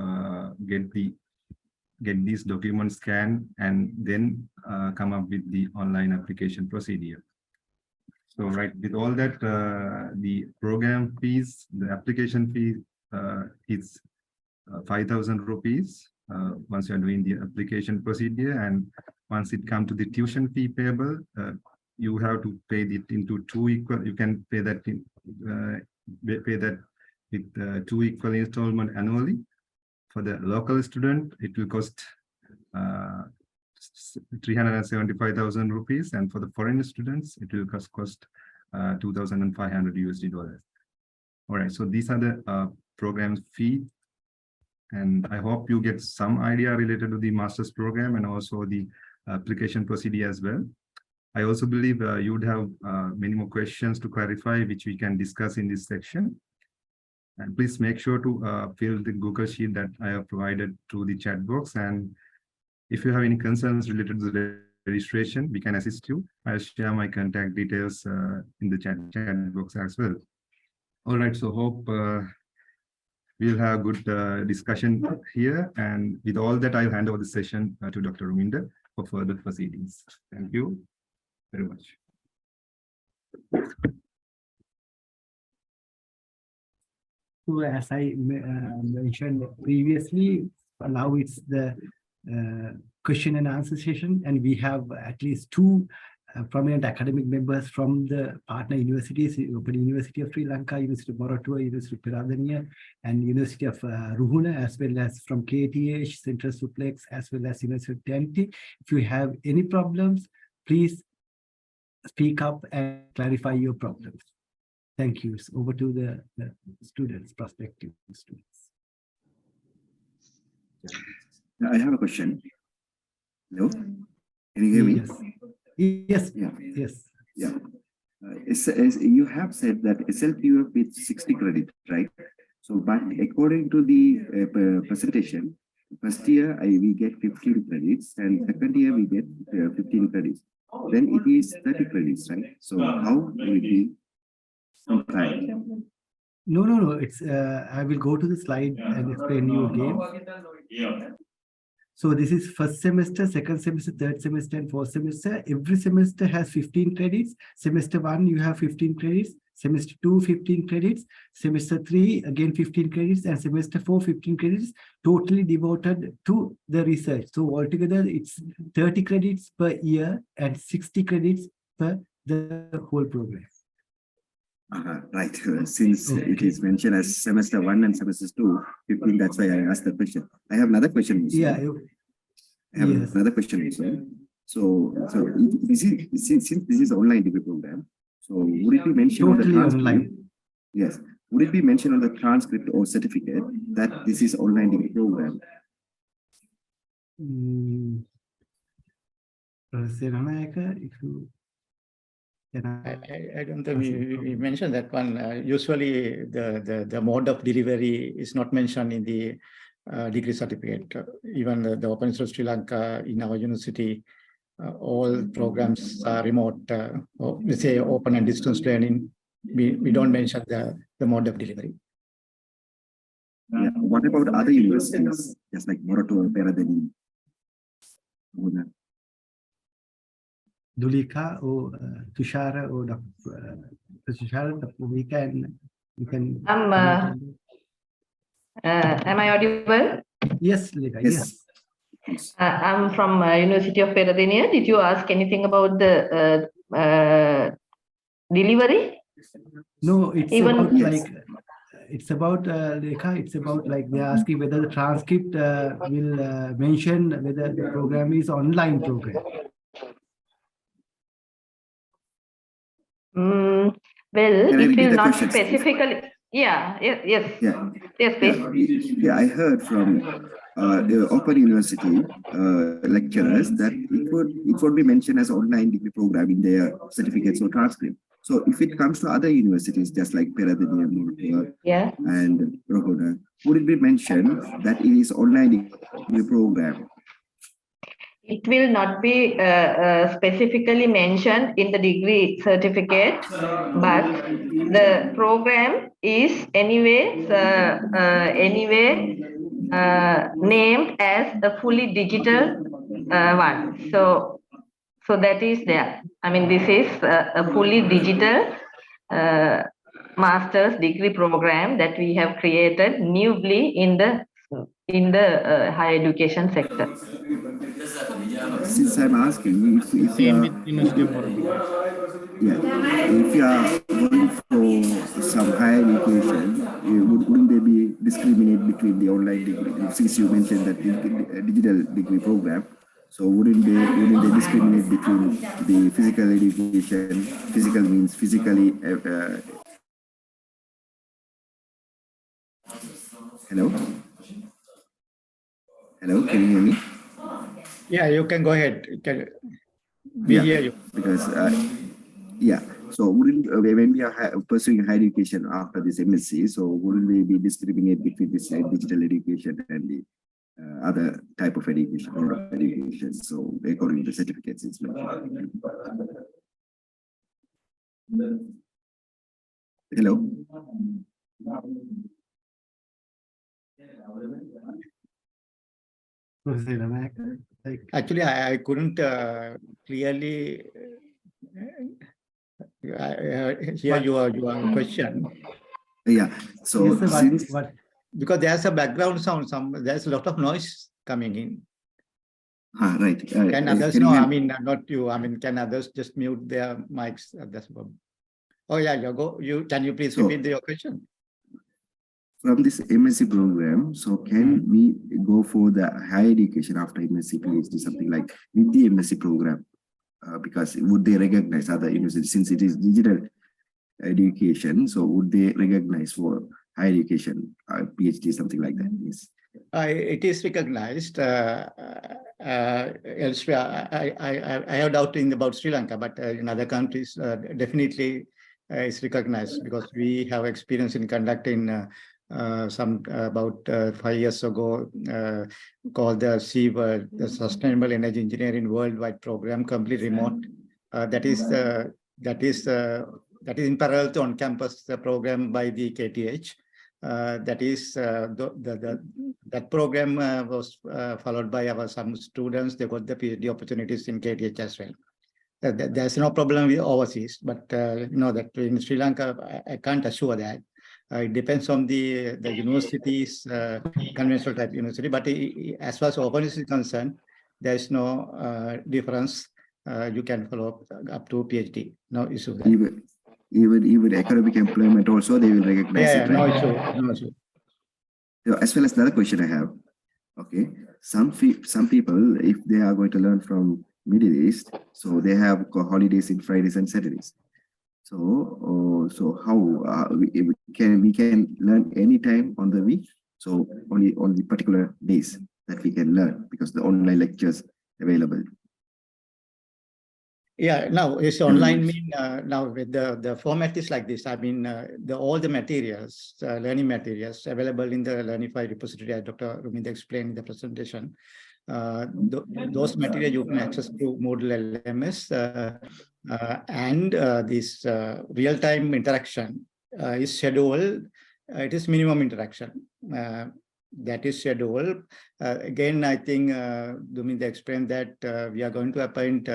get these documents scanned and then come up with the online application procedure. So right, with all that, the program fees, the application fee is 5,000 rupees once you are doing the application procedure, and once it comes to the tuition fee payable, you have to pay it into two equal. You can pay that with 2 equal installment annually. For the local student, it will cost 375,000 rupees, and for the foreign students, it will cost 2,500 USD dollars. All right, so these are the program fee, and I hope you get some idea related to the master's program and also the application procedure as well. I also believe you would have many more questions to clarify, which we can discuss in this section. And please make sure to fill the Google Sheet that I have provided through the chat box. And if you have any concerns related to the registration, we can assist you. I'll share my contact details in the chat box as well. All right, so hope we'll have a good discussion here. And with all that, I'll hand over the session to Dr. Ruminder for further proceedings. Thank you very much. So as I mentioned previously, now it's the question and answer session, and we have at least 2 prominent academic members from the partner universities, Open University of Sri Lanka, University of Moratuwa, University of Peradeniya, and University of Ruhuna, as well as from KTH, Central Suplex, as well as University of Twente. If you have any problems, please speak up and clarify your problems. Thank you. So over to the students, prospective students. I have a question. Hello? Can you hear me? Yes. Yeah. Yes. Yeah. You have said that SLPUF with 60 credit, right? So, but according to the presentation, first year we get 15 credits, and second year we get 15 credits. Then it is 30 credits, right? So how will it be? No. It's I will go to the slide and explain you again. So this is first semester, second semester, third semester, and fourth semester. Every semester has 15 credits. Semester 1, you have 15 credits. Semester 2, 15 credits. Semester 3, again 15 credits. And semester 4, 15 credits, totally devoted to the research. So altogether, it's 30 credits per year and 60 credits per the whole program. Right. Since it is mentioned as semester 1 and semester 2, 15, that's why I asked the question. I have another question also. Yeah. I have another question also. So this is, since this is online degree program, so would it be mentioned on the transcript? Online. Yes. Would it be mentioned on the transcript or certificate that this is online degree program? If you I don't think we mentioned that one. Usually the mode of delivery is not mentioned in the degree certificate. Even the Open University of Sri Lanka in our university, all programs are remote, or we say open and distance learning. We don't mention the mode of delivery. Yeah. What about other universities, just like Moratuwa, Peradeniya? Dulika or Tushara or Tushara, we can. Am I audible? Yes, Lika, yes. I'm from University of Peradeniya. Did you ask anything about the delivery? No, it's about Lika. It's about like they're asking whether the transcript will mention whether the program is online program. Well, it will not specifically. Yes. Yeah. Yes, please. Yeah, I heard from the Open University lecturers that it would be mentioned as online degree program in their certificates or transcript. So if it comes to other universities, just like Peradeniya, and Rohuna, would it be mentioned that it is online degree program? It will not be specifically mentioned in the degree certificate, but the program is anyway named as a fully digital one. So So that is there. I mean, this is a fully digital master's degree program that we have created newly in the higher education sector. Since I'm asking if you Same are, with University of Borobudur. if you are going for some higher education, wouldn't they be discriminate between the online degree? Since you mentioned that digital degree program, so wouldn't they discriminate between the physical education? Physical means physically. Hello, hello, can you hear me? Yeah, you can go ahead. We hear you. Because yeah, so wouldn't when we are pursuing higher education after this MSc, so wouldn't we be discriminate between this digital education and the other type of education, mode of education? So according to the certificates, it's mentioned. Hello. Professor Ramak, Actually, I couldn't clearly hear your question. Yeah. So yes, sir, since Because there's a background sound, there's a lot of noise coming in. right. Can others can you know? hear- I mean, not you. I mean, can others just mute their mics? That's problem. Oh yeah, can you please So- repeat your question? From this MSc program, so can we go for the higher education after MSc, PhD, something like with the MSc program? Because would they recognize other universities since it is digital education? So would they recognize for higher education, PhD, something like that? Yes. It is recognized elsewhere. I have doubting about Sri Lanka, but in other countries, definitely it's recognized because we have experience in conducting some about 5 years ago called the SEaWorld, the Sustainable Energy Engineering Worldwide Program, complete remote. That is in parallel to on-campus program by the KTH. That is that program was followed by some students. They got the PhD opportunities in KTH as well. There's no problem with overseas, but you know that in Sri Lanka, I can't assure that. It depends on the university's conventional type university. But as far as openness is concerned, there is no difference. You can follow up to PhD. No issue there. Even academic employment also they will recognize it, No right? issue. No issue. So as well as another question I have. Okay, some people, if they are going to learn from Middle East, so they have holidays in Fridays and Saturdays. So how we can learn anytime on the week? So only on the particular days that we can learn because the online lectures available. Yeah, now it's online mean now with the format is like this. I mean all the materials, learning materials available in the Learnify repository as Dr. Ruminda explained in the presentation. Those materials you can access through Moodle LMS and this real-time interaction is scheduled. It is minimum interaction. That is scheduled. Again, I think Ruminda explained that we are going to appoint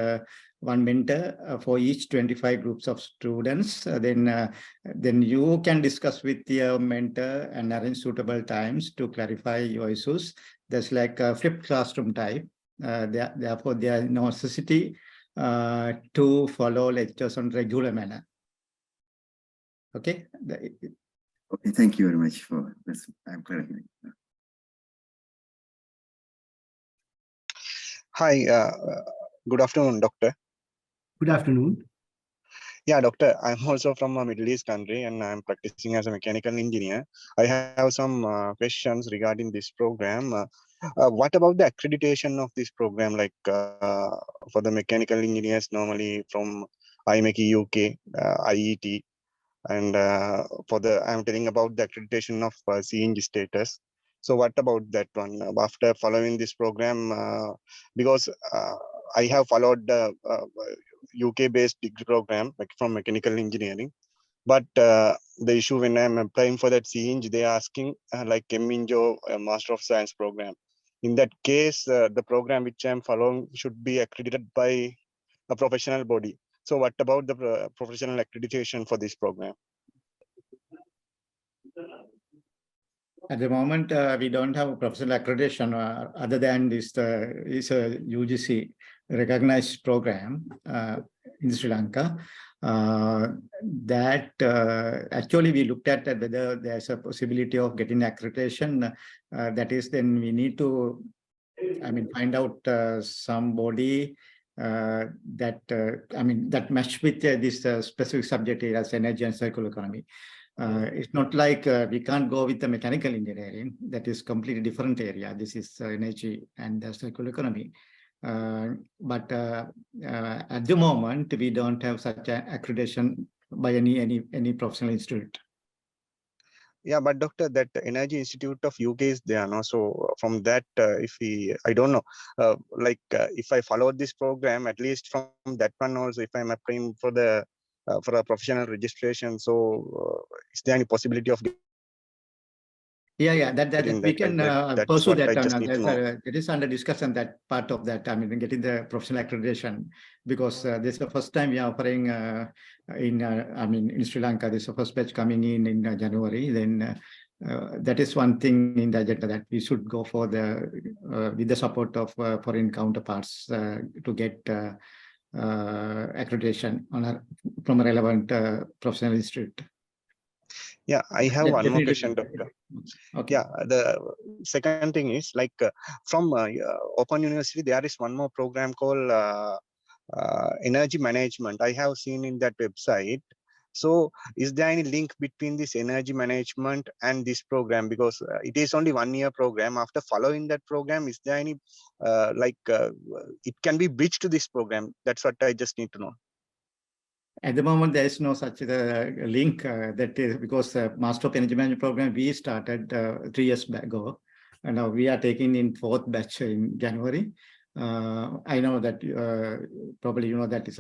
one mentor for each 25 groups of students. Then you can discuss with your mentor and arrange suitable times to clarify your issues. That's like a flipped classroom type. Therefore, there is no necessity to follow lectures on regular manner. Okay. Okay, thank you very much for this. I'm clarifying. Hi, good afternoon, doctor. good afternoon. Yeah, doctor, I'm also from a Middle East country and I'm practicing as a mechanical engineer. I have some questions regarding this program. What about the accreditation of this program? Like for the mechanical engineers, normally from IMechE UK, IET, and I'm telling about the accreditation of CEng status. So what about that one? After following this program, because I have followed the UK-based degree program from mechanical engineering, but the issue when I'm applying for that CEng, they are asking like MInjo Master of Science program. In that case, the program which I'm following should be accredited by a professional body. So what about the professional accreditation for this program? At the moment, we don't have professional accreditation other than this is a UGC recognized program in Sri Lanka. That actually we looked at whether there's a possibility of getting accreditation. That is, then we need to, find out some body that that match with this specific subject as energy and circular economy. It's not like we can't go with the mechanical engineering. That is completely different area. This is energy and circular economy. But at the moment, we don't have such an accreditation by any professional institute. Yeah, but doctor, that Energy Institute of UK is there, no? So from that, I don't know, if I follow this program, at least from that one also, if I'm applying for a professional registration, so is there any possibility of? Yeah, that we can pursue that. It is under discussion, that part of that. Getting the professional accreditation, because this is the first time we are offering in Sri Lanka. This is the first batch coming in January. Then that is one thing in the agenda that we should go for with the support of foreign counterparts to get accreditation from a relevant professional institute. Yeah, I have one more question, doctor. Okay. Yeah, the second thing is from Open University, there is one more program called Energy Management. I have seen in that website. So is there any link between this energy management and this program? Because it is only 1 year program. After following that program, is there any it can be bridged to this program? That's what I just need to know. At the moment, there is no such link. That is because Master of Energy Management program we started 3 years ago, and now we are taking in 4th batch in January. I know that probably you know that it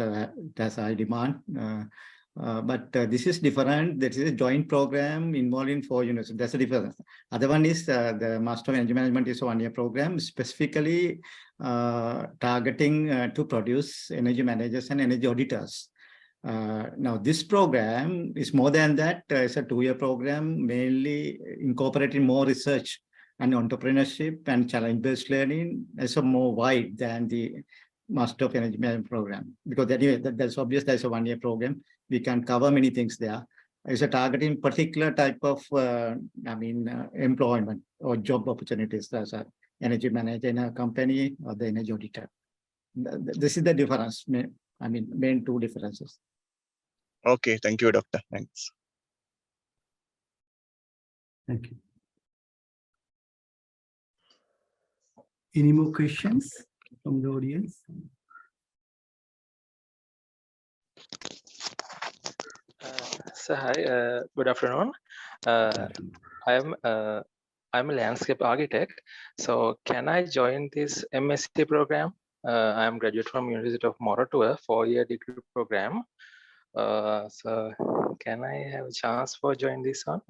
has high demand, but this is different. This is a joint program involving 4 universities. That's the difference. Other one is the Master of Energy Management is a 1 year program specifically targeting to produce energy managers and energy auditors. Now, this program is more than that. It's a 2 year program, mainly incorporating more research and entrepreneurship and challenge-based learning. It's more wide than the Master of Energy Management program. Because anyway, that's obvious. There's a 1 year program. We can cover many things there. It's a targeting particular type of, employment or job opportunities as an energy manager in a company or the energy auditor. This is the difference. Main 2 differences. Okay, thank you, doctor. Thanks. Thank you. Any more questions from the audience? So hi, good afternoon. I'm a landscape architect. So can I join this MSc program? I am graduate from University of Moratuwa, 4-year degree program. So can I have a chance for join this one?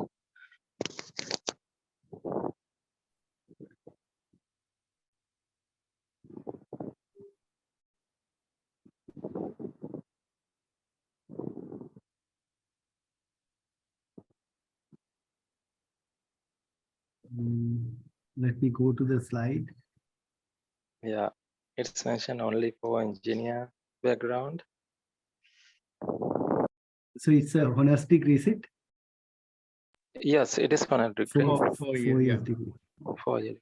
Let me go to the slide. Yeah, it's mentioned only for engineer background. So it's a honors degree, is it? Yes, it is honors degree. 4 years degree. 4 years.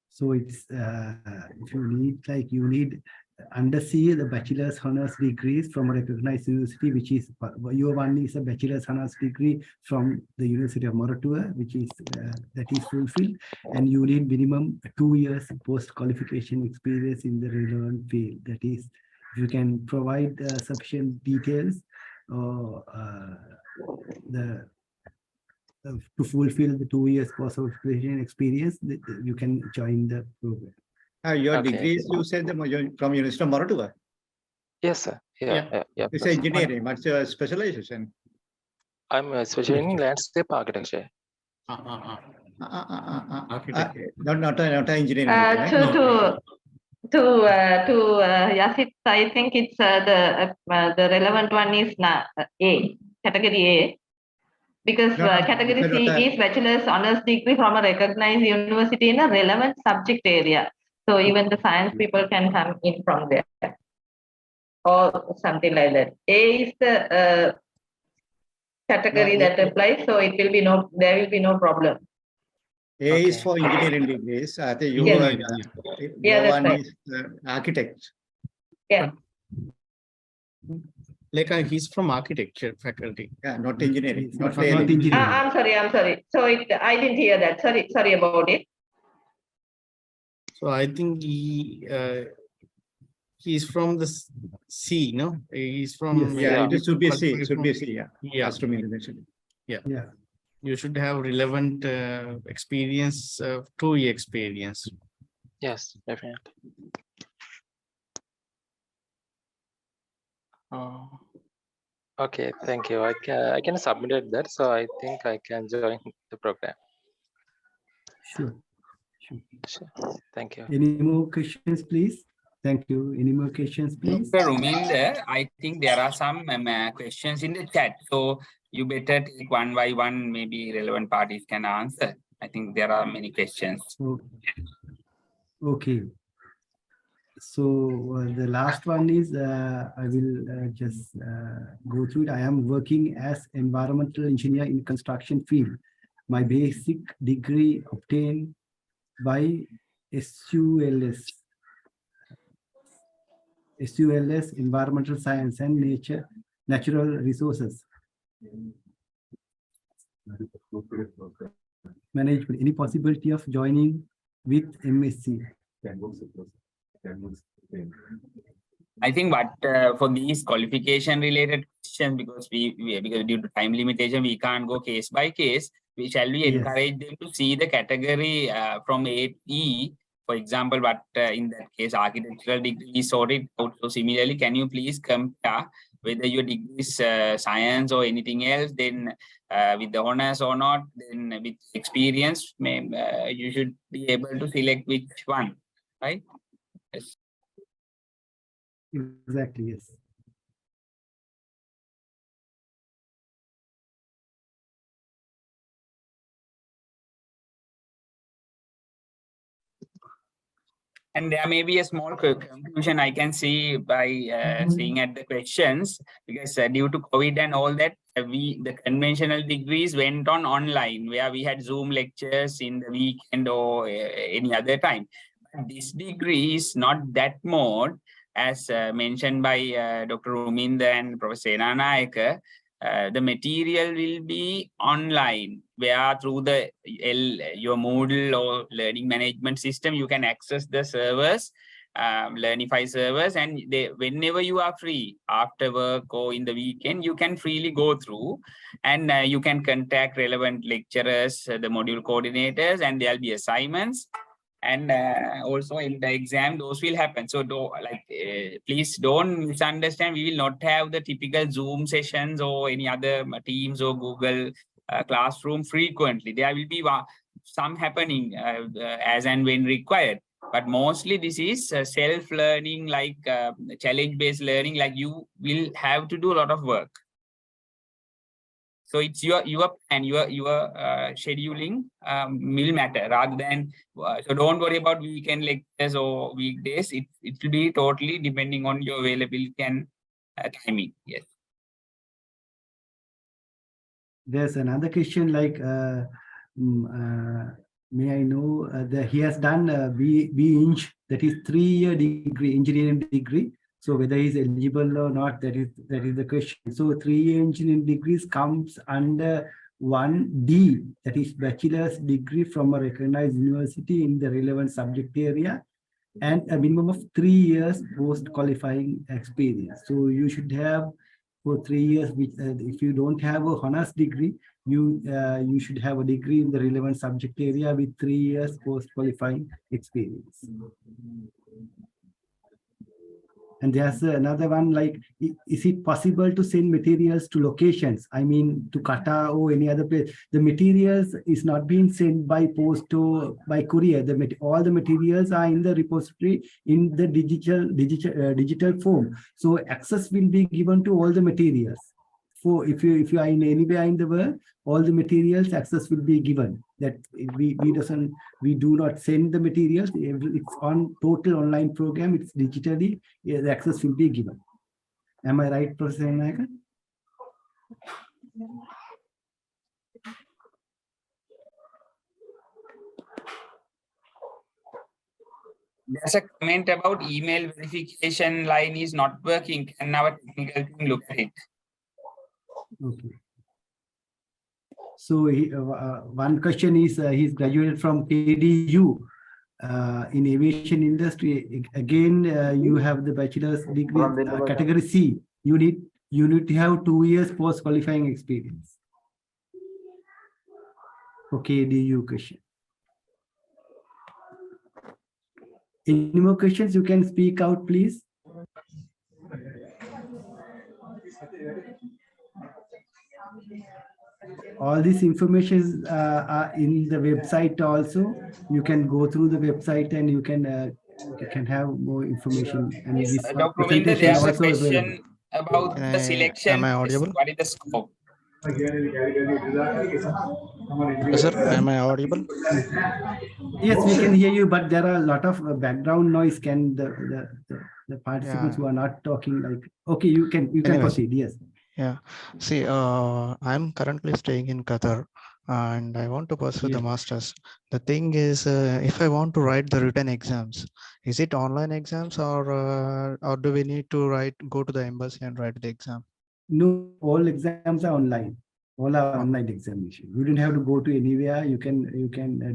So it's if you need under C the bachelor's honors degrees from a recognized university, which is your one is a bachelor's honors degree from the University of Moratuwa, which is that is fulfilled, and you need minimum 2 years post qualification experience in the relevant field. That is, if you can provide sufficient details or to fulfill the 2 years post qualification experience, you can join the program. Your Okay. degrees, you said from University of Moratuwa? Yes, sir. Yeah. It's engineering. What's your specialization? I'm specializing in landscape architecture. Not engineering. Yasit, I think it's the relevant one is A, category A, because category C is bachelor's honors degree from a recognized university in a relevant subject area. So even the science people can come in from there, or something like that. A is the category that applies, so it will be there will be no problem. A is for engineering degrees. I think you Yes. your that's one right. is architect. Yeah. Like he's from architecture faculty. Yeah, not engineering. Not Not really. engineering. I'm sorry. So I didn't hear that. Sorry about it. So I think he's from the C, no? He's from Yes. Yeah, it should be a C. It should from- be a C. Yeah. Yeah, Has to be mentioned. Yeah. you should have relevant experience, 2-year experience. Yes, definitely. Okay, thank you. I can submit that, so I think I can join the program. Sure. Sure. Thank you. Any more questions, please? Thank you. Any more questions, please? Dr. Ruminder, I think there are some questions in the chat. So you better take one by one, maybe relevant parties can answer. I think there are many questions. Okay. So the last one is, I will just go through it. I am working as environmental engineer in construction field. My basic degree obtained by SULS, Environmental Science and Natural Resources Management. Any possibility of joining with MSc? I think what for these qualification related questions, because because due to time limitation, we can't go case by case. We shall we encourage them to see the category from A-E, for example, but in that case, architectural degree is sorted out. So similarly, can you please compare whether your degree is science or anything else, then with the honors or not, then with experience, you should be able to select which one, right? Yes. Exactly, yes. And there may be a small confusion I can see by seeing at the questions, because due to COVID and all that, the conventional degrees went on online, where we had Zoom lectures in the weekend or any other time. But this degree is not that mode, as mentioned by Dr. Ruminder and Professor Senanayake. The material will be online, where through the your Moodle or learning management system, you can access the servers, Learnify servers, and whenever you are free, after work or in the weekend, you can freely go through, and you can contact relevant lecturers, the module coordinators, and there'll be assignments. And also in the exam, those will happen. So please don't misunderstand. We will not have the typical Zoom sessions or any other Teams or Google Classroom frequently. There will be some happening as and when required. But mostly this is self-learning, like challenge-based learning, like you will have to do a lot of work. So it's your and your scheduling will matter rather than, so don't worry about weekend lectures or weekdays. It will be totally depending on your availability and timing. Yes. There's another question like, may I know that he has done B.Eng, that is 3-year degree, engineering degree. So whether he's eligible or not, that is the question. So 3-year engineering degrees comes under 1D, that is bachelor's degree from a recognized university in the relevant subject area, and a minimum of 3 years post-qualifying experience. So you should have for 3 years, which if you don't have a honors degree, you should have a degree in the relevant subject area with 3 years post-qualifying experience. And there's another one like, is it possible to send materials to locations? I mean, to Qatar or any other place. The materials is not being sent by post or by courier. All the materials are in the repository in the digital form. So access will be given to all the materials. For if you are in anywhere in the world, all the materials access will be given. That we do not send the materials. It's on total online program. It's digitally, the access will be given. Am I right, Professor Nayak? There's a comment about email verification line is not working. Can our technical team look at it? Okay. So one question is, he's graduated from KDU in aviation industry. Again, you have the bachelor's degree category C. You need to have 2 years post qualifying experience. Okay, KDU question. Any more questions? You can speak out, please. All this information are in the website also. You can go through the website and you can have more information. And this Dr. Govinda, presentation there's a also question about the selection. Am I audible? What is the scope? Sir, am I audible? Yes, we can hear you, but there are a lot of background noise. Can the participants who are not talking, like, okay, you can proceed. Yes. Yeah. See, I'm currently staying in Qatar and I want to pursue the master's. The thing is, if I want to write the written exams, is it online exams or do we need to go to the embassy and write the exam? No, all exams are online. All are online examination. You don't have to go to anywhere. You can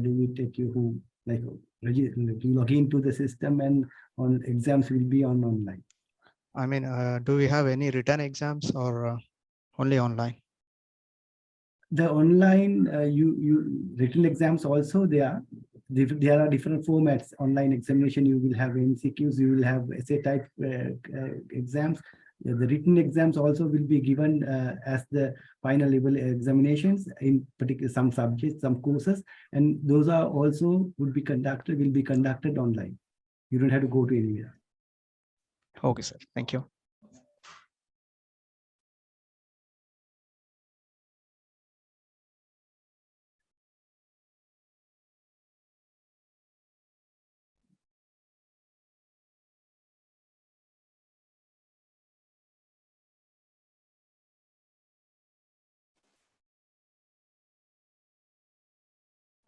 do it at your home. Like you log into the system, and on exams will be online. I mean, do we have any written exams or only online? The online written exams also there are different formats. Online examination, you will have MCQs, you will have essay type exams. The written exams also will be given as the final level examinations in particular some subjects, some courses, and those are also will be conducted online. You don't have to go to anywhere. Okay, sir. Thank you.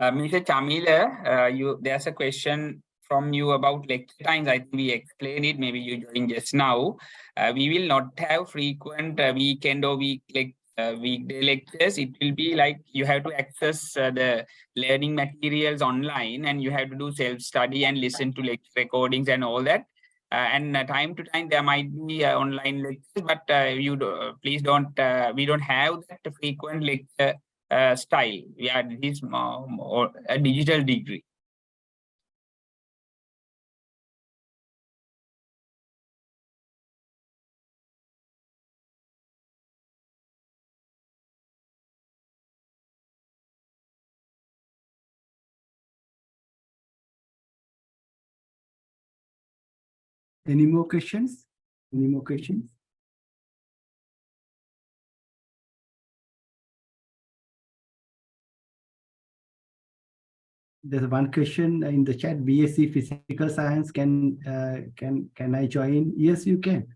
Mr. Chamila, there's a question from you about lecture times. I think we explained it. Maybe you joined just now. We will not have frequent weekend or weekday lectures. It will be like you have to access the learning materials online, and you have to do self-study and listen to lecture recordings and all that. And time to time there might be online lectures, but please don't. We don't have that frequent lecture style. We are this a digital degree. Any more questions? Any more questions? There's one question in the chat. BSc Physical Science, can I join? Yes, you can.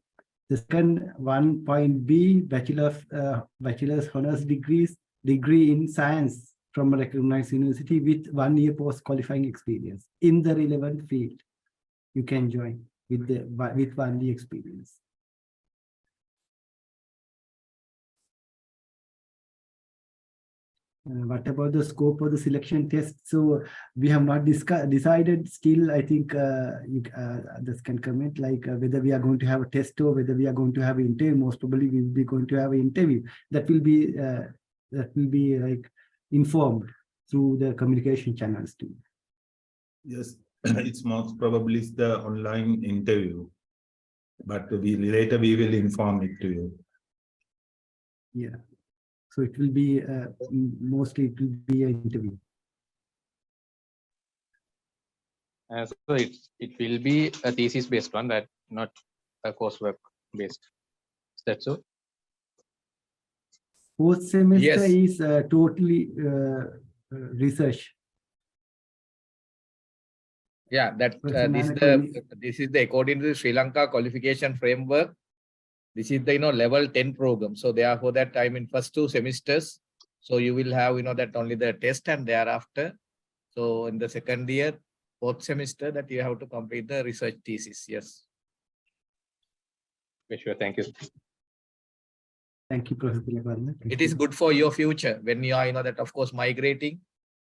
The second 1.B bachelor's honors degree in science from a recognized university with 1 year post qualifying experience in the relevant field. You can join with 1 year experience. What about the scope of the selection test? So we have not decided still. I think others can comment, like whether we are going to have a test or whether we are going to have an interview. Most probably we will be going to have an interview. That will be like informed through the communication channels too. Yes, it's most probably the online interview. but later we will inform it to you. Yeah. So it will be mostly it will be an interview. So it will be a thesis based one, that not a coursework based. Is that so? Fourth semester Yes. is totally research. Yeah, that this is the according to the Sri Lanka qualification framework. This is the level 10 program. So therefore that time in first 2 semesters, so you will have that only the test, and thereafter, so in the second year, 4th semester, that you have to complete the research thesis. Yes. Okay, sure. Thank you. Thank you, Professor Tilakarna. It is good for your future when you are that of course migrating,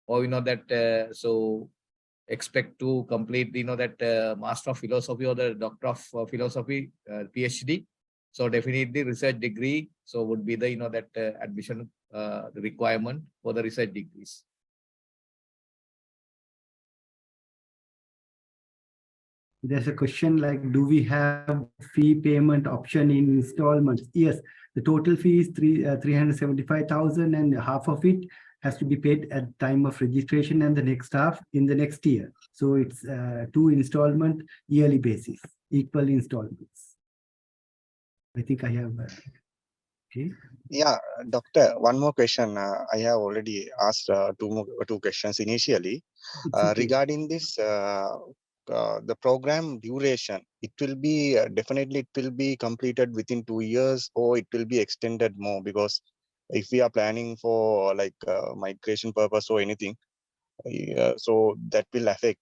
or that so expect to complete that Master of Philosophy or the Doctor of Philosophy PhD. So definitely research degree so would be the that admission requirement for the research degrees. There's a question like, do we have fee payment option in installments? Yes, the total fee is 375,000, and half of it has to be paid at time of registration and the next half in the next year. So it's 2 installment yearly basis, equal installments. I think I have. Okay. Yeah, Doctor, one more question. I have already asked 2 questions initially regarding this. The program duration, it will be definitely it will be completed within 2 years, or it will be extended more, because if we are planning for like migration purpose or anything, so that will affect.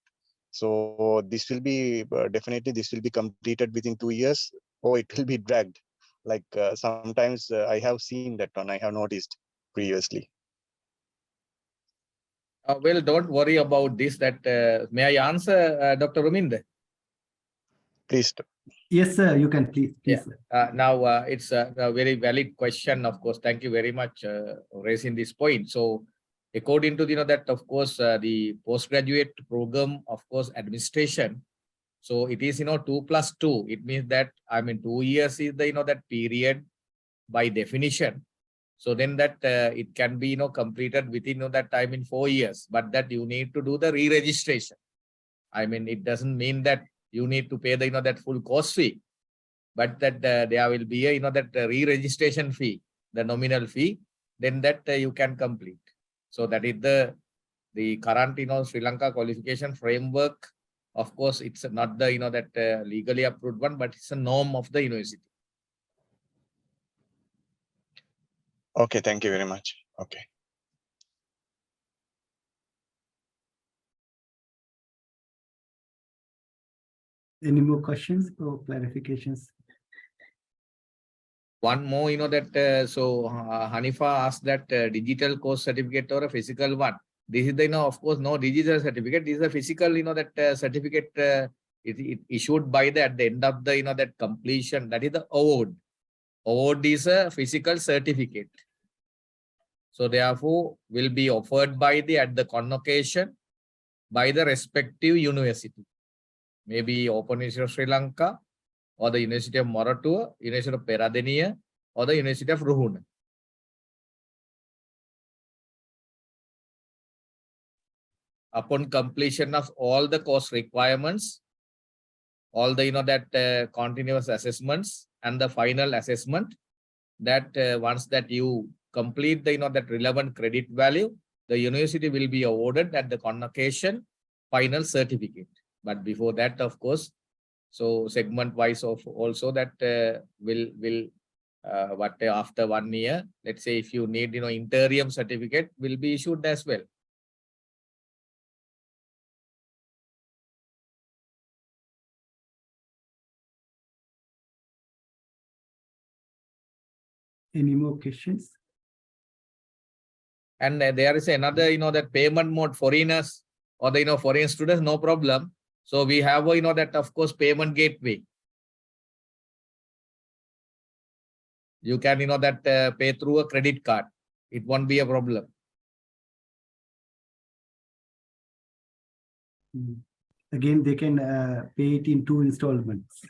So this will be definitely this will be completed within 2 years, or it will be dragged. Like sometimes I have seen that one. I have noticed previously. Well, don't worry about this. That may I answer, Dr. Ruminder? Please. Yes, sir. You can please. Yeah. Now it's a very valid question. Of course, thank you very much raising this point. So, according to that of course the postgraduate program, of course, administration. So it is 2+2. It means that 2 years is the that period by definition. So then that it can be completed within that time in 4 years, but that you need to do the re-registration. It doesn't mean that you need to pay the that full course fee, but that there will be a that re-registration fee, the nominal fee, then that you can complete. So that is the current Sri Lanka qualification framework. Of course, it's not the that legally approved one, but it's a norm of the university. Okay, thank you very much. Okay. Any more questions or clarifications? One more, that so Hanifa asked that digital course certificate or a physical one. This is the of course no digital certificate. This is a physical that certificate it issued by at the end of the that completion. That is the award. Award is a physical certificate. So therefore will be offered by at the convocation by the respective university. Maybe Open University of Sri Lanka, or the University of Moratuwa, University of Peradeniya, or the University of Ruhuna. Upon completion of all the course requirements, all the that continuous assessments and the final assessment, that once that you complete the that relevant credit value, the university will be awarded at the convocation final certificate. But before that, of course, so segment wise of also that will after 1 year, let's say if you need interim certificate, will be issued as well. Any more questions? And there is another that payment mode, foreigners or the foreign students, no problem. So we have that of course payment gateway. You can that pay through a credit card. It won't be a problem. Again, they can pay it in 2 installments.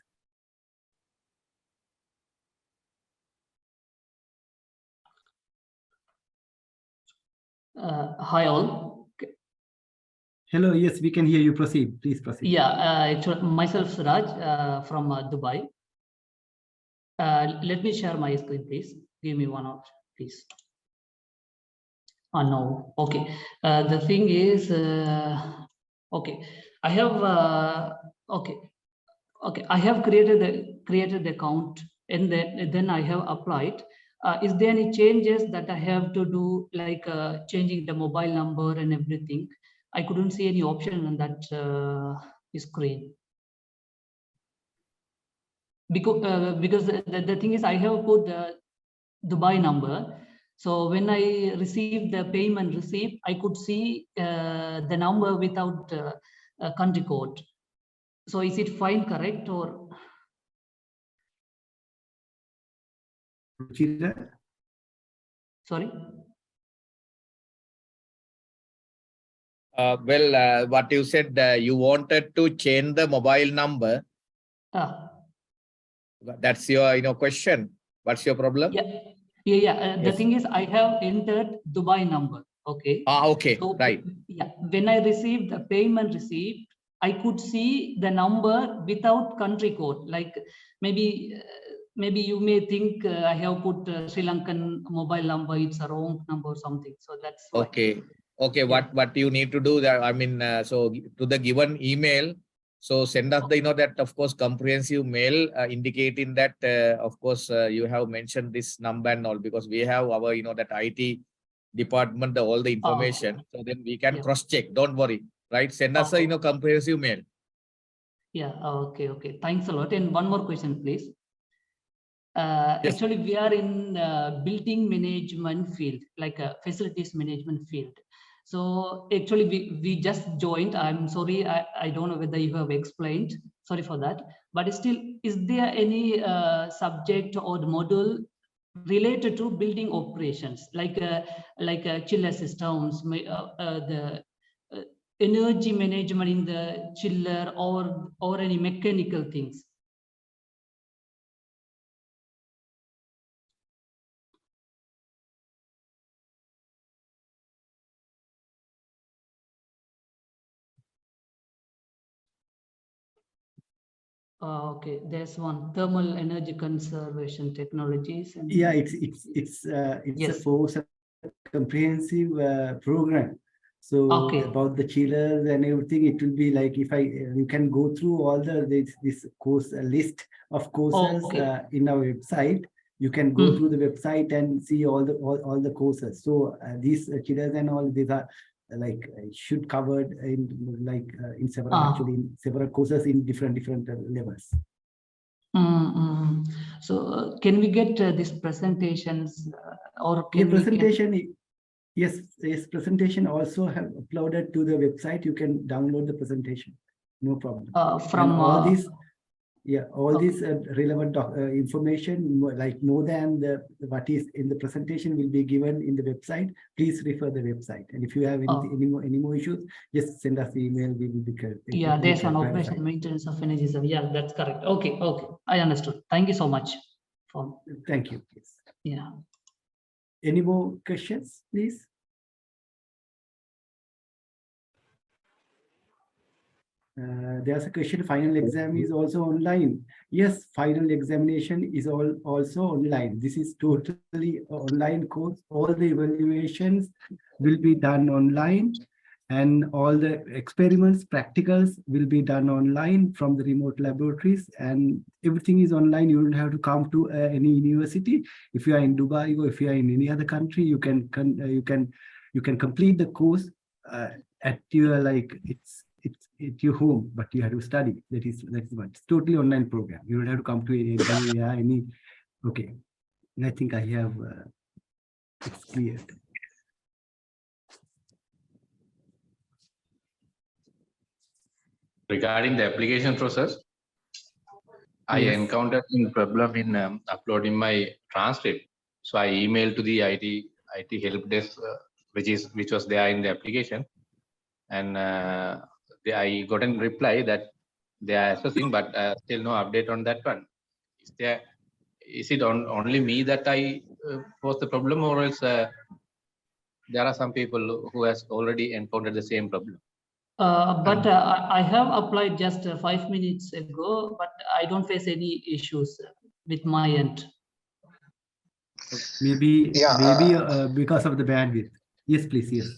Hi all. Hello, yes, we can hear you. Proceed, please proceed. Yeah, actually, myself Suraj from Dubai. Let me share my screen, please. Give me 1 hour, please. No, okay. The thing is, okay, I have okay, I have created the account, and then I have applied. Is there any changes that I have to do, like changing the mobile number and everything? I couldn't see any option on that screen. Because the thing is, I have put the Dubai number. So when I received the payment receipt, I could see the number without a country code. So is it fine, correct, or? Sorry? What you said, you wanted to change the mobile number. That's your question. What's your problem? Yeah. The thing is, I have entered Dubai number. Okay. Okay, so, right. Yeah. When I received the payment receipt, I could see the number without country code. Like maybe you may think I have put Sri Lankan mobile number. It's a wrong number or something. So that's why. Okay. What you need to do that, I mean, so to the given email, so send us the, that of course comprehensive mail indicating that of course you have mentioned this number and all, because we have our that IT department, all the information, so then we can cross check. Don't worry, right? Send us a comprehensive mail. Yeah. Okay. Thanks a lot. And one more question, please. Yes. Actually, we are in building management field, like a facilities management field. So actually, we just joined. I'm sorry, I don't know whether you have explained. Sorry for that. But still, is there any subject or module related to building operations, like chiller systems, the energy management in the chiller, or any mechanical things? Okay, there's one thermal energy conservation technologies. And yeah, it's yes. a comprehensive program. So about the chillers and everything, it will be like if you can go through all this course list of courses in our website. You can go through the website and see all the courses. So these chillers and all these are like should covered in in several actually in several courses in different levels. So can we get these presentations or can presentation? Yes, presentation also have uploaded to the website. You can download the presentation, no problem. From all these, all this relevant information, like more than what is in the presentation, will be given in the website. Please refer the website. And if you have any more issues, just send us the email. We will be yeah, there's an operation maintenance of energy. Yeah, that's correct. Okay, I understood. Thank you so much. Thank you. Please. Yeah. Any more questions, please? There's a question, final exam is also online. Yes, final examination is also online. This is totally online course. All the evaluations will be done online, and all the experiments, practicals will be done online from the remote laboratories, and everything is online. You don't have to come to any university. If you are in Dubai or if you are in any other country, you can complete the course at your it's your home, but you have to study. That's what. It's totally online program. You don't have to come to any. Okay, I think I have it's clear. Regarding the application process, I encountered a problem in uploading my transcript. So I emailed to the IT help desk, which was there in the application, and I got a reply that they are assessing, but still no update on that one. Is it only me that I was the problem, or else there are some people who has already encountered the same problem. But I have applied just 5 minutes ago, but I don't face any issues with my end. Maybe Yeah, because of the bandwidth. Yes, please. Yes.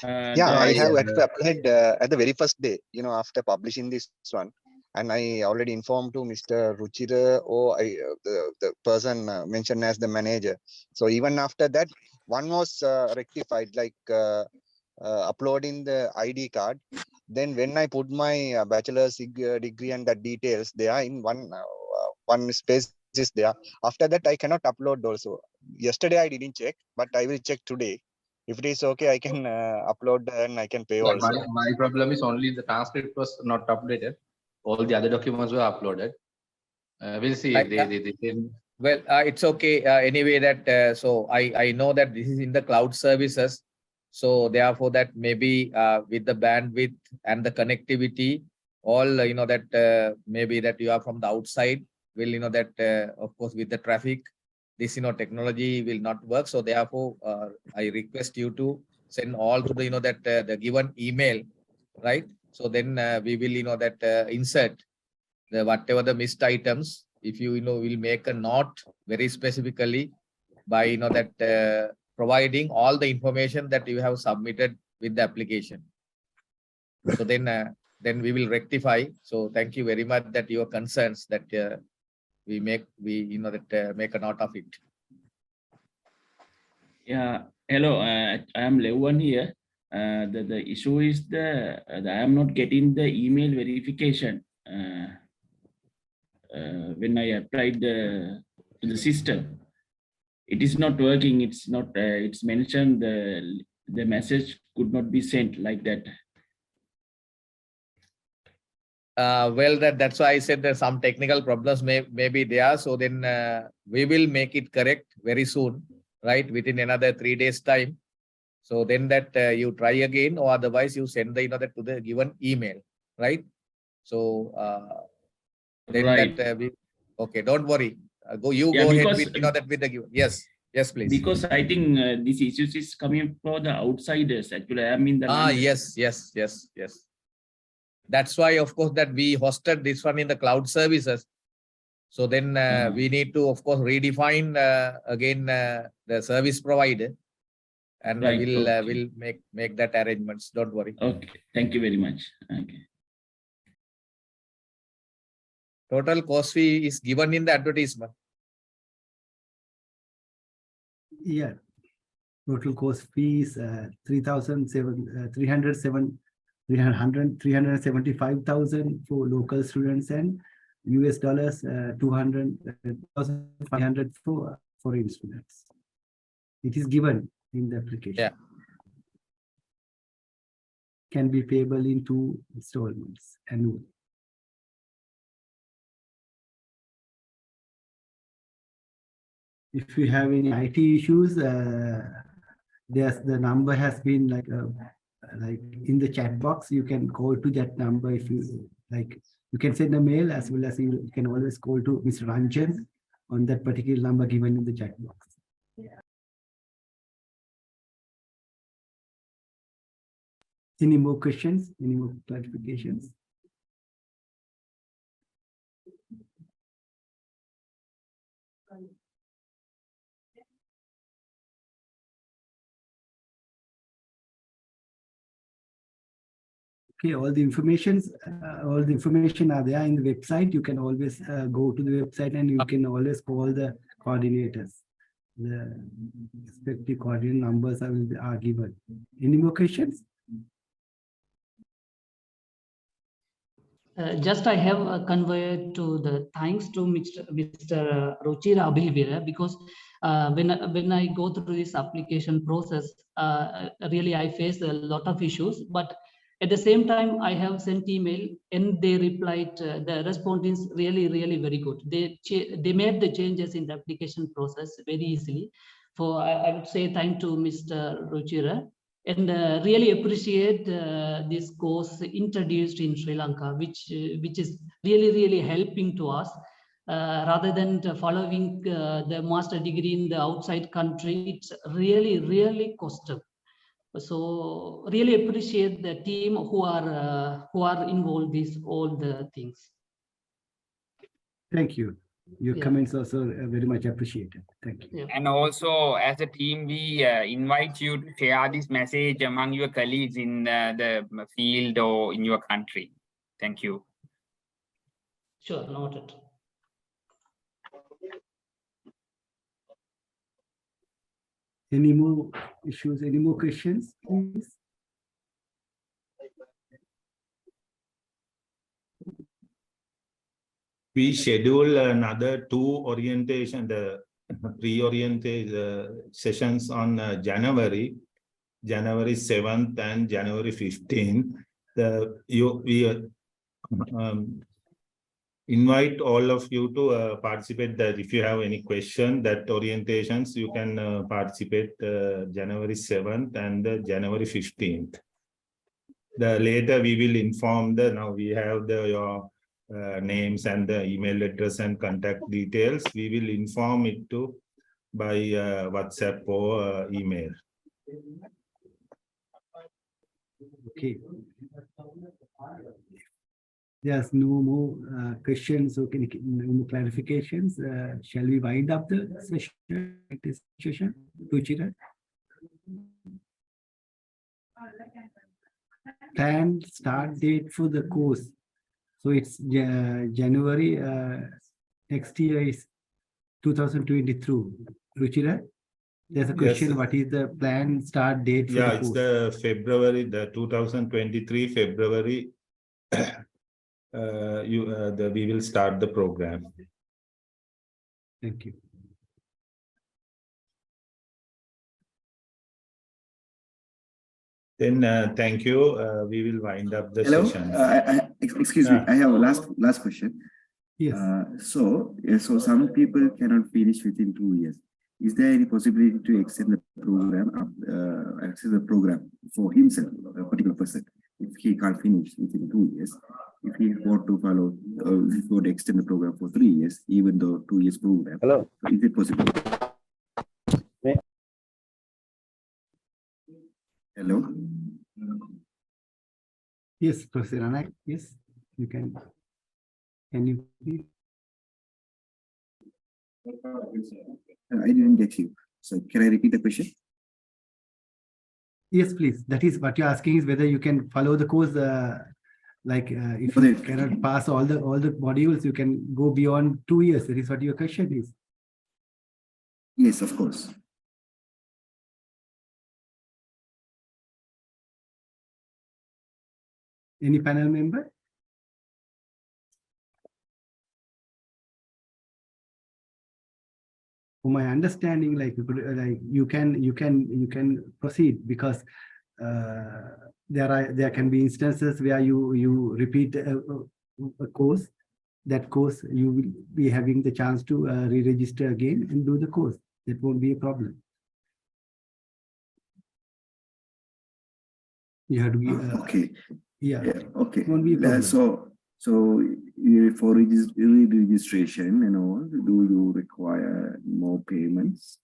Yeah, I have actually applied at the very first day, after publishing this one. And I already informed to Mr. Ruchira or the person mentioned as the manager. So even after that, one was rectified, like uploading the ID card. Then when I put my bachelor's degree and the details, they are in one space is there. After that, I cannot upload also. Yesterday I didn't check, but I will check today. If it is okay, I can upload and I can pay also. My problem is only the transcript was not updated. All the other documents were uploaded. We'll see if they Well, it's okay. Anyway, that so I know that this is in the cloud services. So therefore, that maybe with the bandwidth and the connectivity, all that maybe that you are from the outside will that of course with the traffic, this technology will not work. So therefore, I request you to send all to the that the given email, right? So then we will that insert the whatever the missed items. If you will make a note very specifically by that providing all the information that you have submitted with the application. So then we will rectify. So thank you very much that your concerns that we make a note of it. Yeah, hello. I am Lewan here. The issue is that I am not getting the email verification when I applied to the system. It is not working. It's not. It's mentioned the message could not be sent like that. Well, that's why I said that some technical problems may be there. So then we will make it correct very soon, right? Within another 3 days time. So then that you try again, or otherwise you send the that to the given email, right? So then right. that okay, don't worry. Go ahead with that with the given. Yes, please. Because I think this issue is coming from the outsiders. Actually, I am in the yes. That's why, of course, that we hosted this one in the cloud services. So then we need to, of course, redefine again the service provider, and right. we'll make that arrangements. Don't worry. Okay, thank you very much. Okay. Total cost fee is given in the advertisement. Yeah, total cost fee is 375,000 for local students and US dollars 200,500 for foreign students. It is given in the application. Yeah. Can be payable in 2 installments annually. If you have any IT issues, the number has been like in the chat box. You can call to that number if you like. You can send a mail as well as you can always call to Mr. Ranjan on that particular number given in the chat box. Yeah. Any more questions? Any more clarifications? Okay, all the information are there in the website. You can always go to the website and you can always call the coordinators. The respective coordinate numbers are given. Any more questions? Just I have conveyed to the thanks to Mr. Ruchira Abhivira, because when I go through this application process, really I face a lot of issues, but at the same time, I have sent email and they replied, the response is really very good. They made the changes in the application process very easily. So I would say thank to Mr. Ruchira, and really appreciate this course introduced in Sri Lanka, which is really helping to us. rather than following the master degree in the outside country. It's really costly. So really appreciate the team who are involved with all the things. Thank you. Your Yeah. comments also very much appreciated. Thank you. And also, as a team, we invite you to share this message among your colleagues in the field or in your country. Thank you. Sure, noted. Any more issues? Any more questions, please? We schedule another 2 orientation, the pre-orientation sessions on January 7th and January 15th. We invite all of you to participate. That if you have any question, that orientations you can participate January 7th and January 15th. The later we will inform now we have your names and the email address and contact details. We will inform it to by WhatsApp or email. Okay. There's no more questions or no more clarifications. Shall we wind up the session? Ruchira? Planned start date for the course. So it's January, next year is 2022. Ruchira, there's a question, Yes. what is the planned start date for the It's course? the February, the 2023 February. We will start the program. Thank you. Then thank you. We will wind up the Hello, session. excuse me, I have a last question. Yes. So some people cannot finish within 2 years. Is there any possibility to extend the program, for himself, a particular person, if he can't finish within 2 years? If he want to follow, if he want to extend the program for 3 years, even though 2 years program, Hello. is it possible? Hello. Yes, Professor Anak, yes, you can. Can you please? I didn't get you. So can I repeat the question? Yes, please. That is what you're asking is whether you can follow the course. If you cannot pass all the modules, you can go beyond 2 years. That is what your question is. Yes, of course. Any panel member? For my understanding, you can proceed because there can be instances where you repeat a course. That course you will be having the chance to re-register again and do the course. That won't be a problem. You have to be okay. Yeah. Okay. Won't be a problem. So for registration and all, do you require more payments?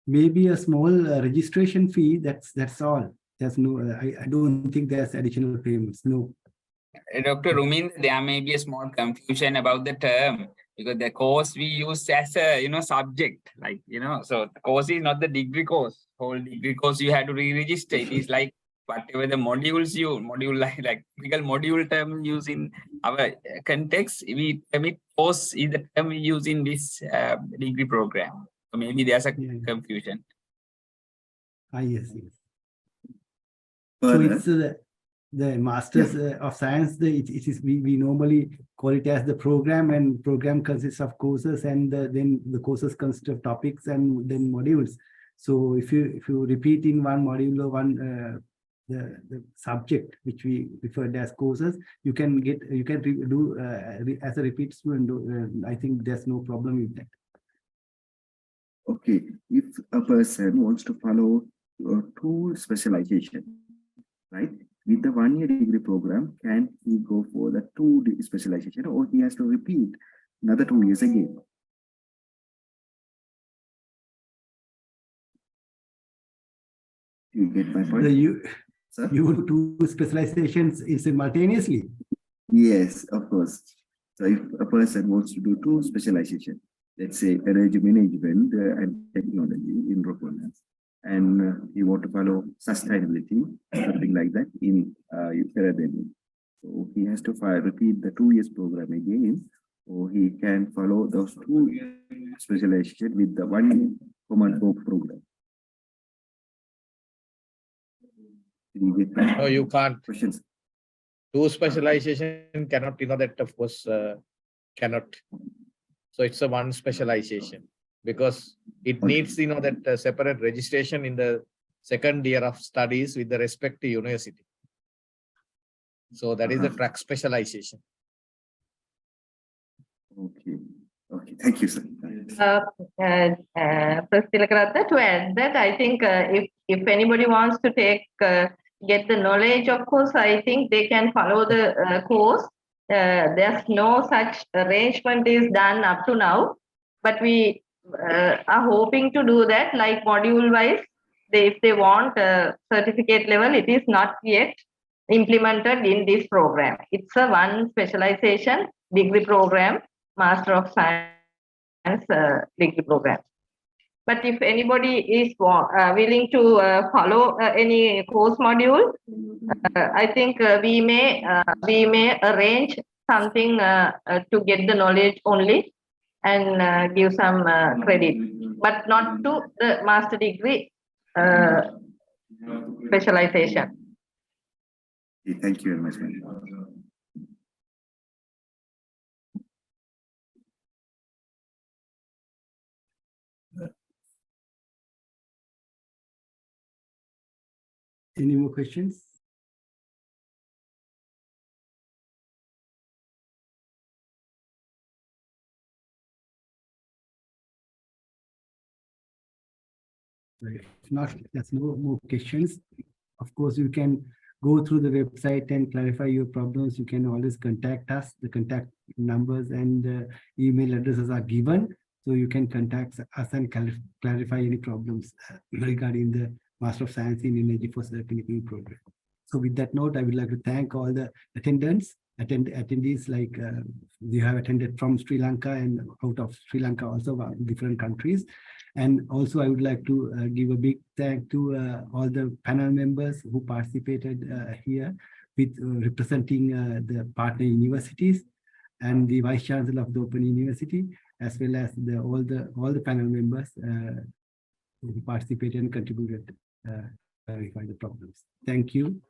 Maybe a small registration fee. That's all. There's no. I don't think there's additional payments. No. Dr. Rumin, there may be a small confusion about the term because the course we use as a subject, so the course is not the degree course. Whole degree course you have to re-register. It is like whatever the modules like typical module term used in our context, we term course is the term we use in this degree program. So maybe there's a confusion. Yes. So it's the Masters of Science. It is we normally call it as the program, and program consists of courses, and then the courses consist of topics and then modules. So if you repeat in one module or one the subject which we referred as courses, you can do as a repeat student. I think there's no problem with that. Okay, if a person wants to follow 2 specialization, right? With the 1-year degree program, can he go for the two specialization, or he has to repeat another 2 years again. You get my point? You do specializations simultaneously? Yes, of course. So if a person wants to do two specialization, let's say energy management and technology in rock finance, and you want to follow sustainability, something like that in Peradenian. So he has to repeat the 2 years program again, or he can follow those two specialization with the 1 year common core program. No, you can't. Questions? Two specialization cannot, that of course, cannot. So it's a one specialization because it needs, that separate registration in the second year of studies with the respect to university. So that is the track specialization. Okay. Okay. Thank you, sir. Prasthilakaratne, to add that, I think if anybody wants to get the knowledge, of course, I think they can follow the course. There's no such arrangement is done up to now, but we are hoping to do that, like module wise. If they want certificate level, it is not yet implemented in this program. It's a one specialization degree program, Master of Science degree program. But if anybody is willing to follow any course module, I think we may arrange something to get the knowledge only and give some credit, but not to the master degree specialization. Okay, thank you very much, ma'am. Any more questions? If not, there's no more questions. Of course, you can go through the website and clarify your problems. You can always contact us. The contact numbers and email addresses are given. So you can contact us and clarify any problems regarding the Master of Science in Energy for Circular program. So with that note, I would like to thank all the attendees, like you have attended from Sri Lanka and out of Sri Lanka also, different countries. And also I would like to give a big thank to all the panel members who participated here with representing the partner universities and the Vice Chancellor of the Open University, as well as all the panel members who participated and contributed to clarify the problems. Thank you.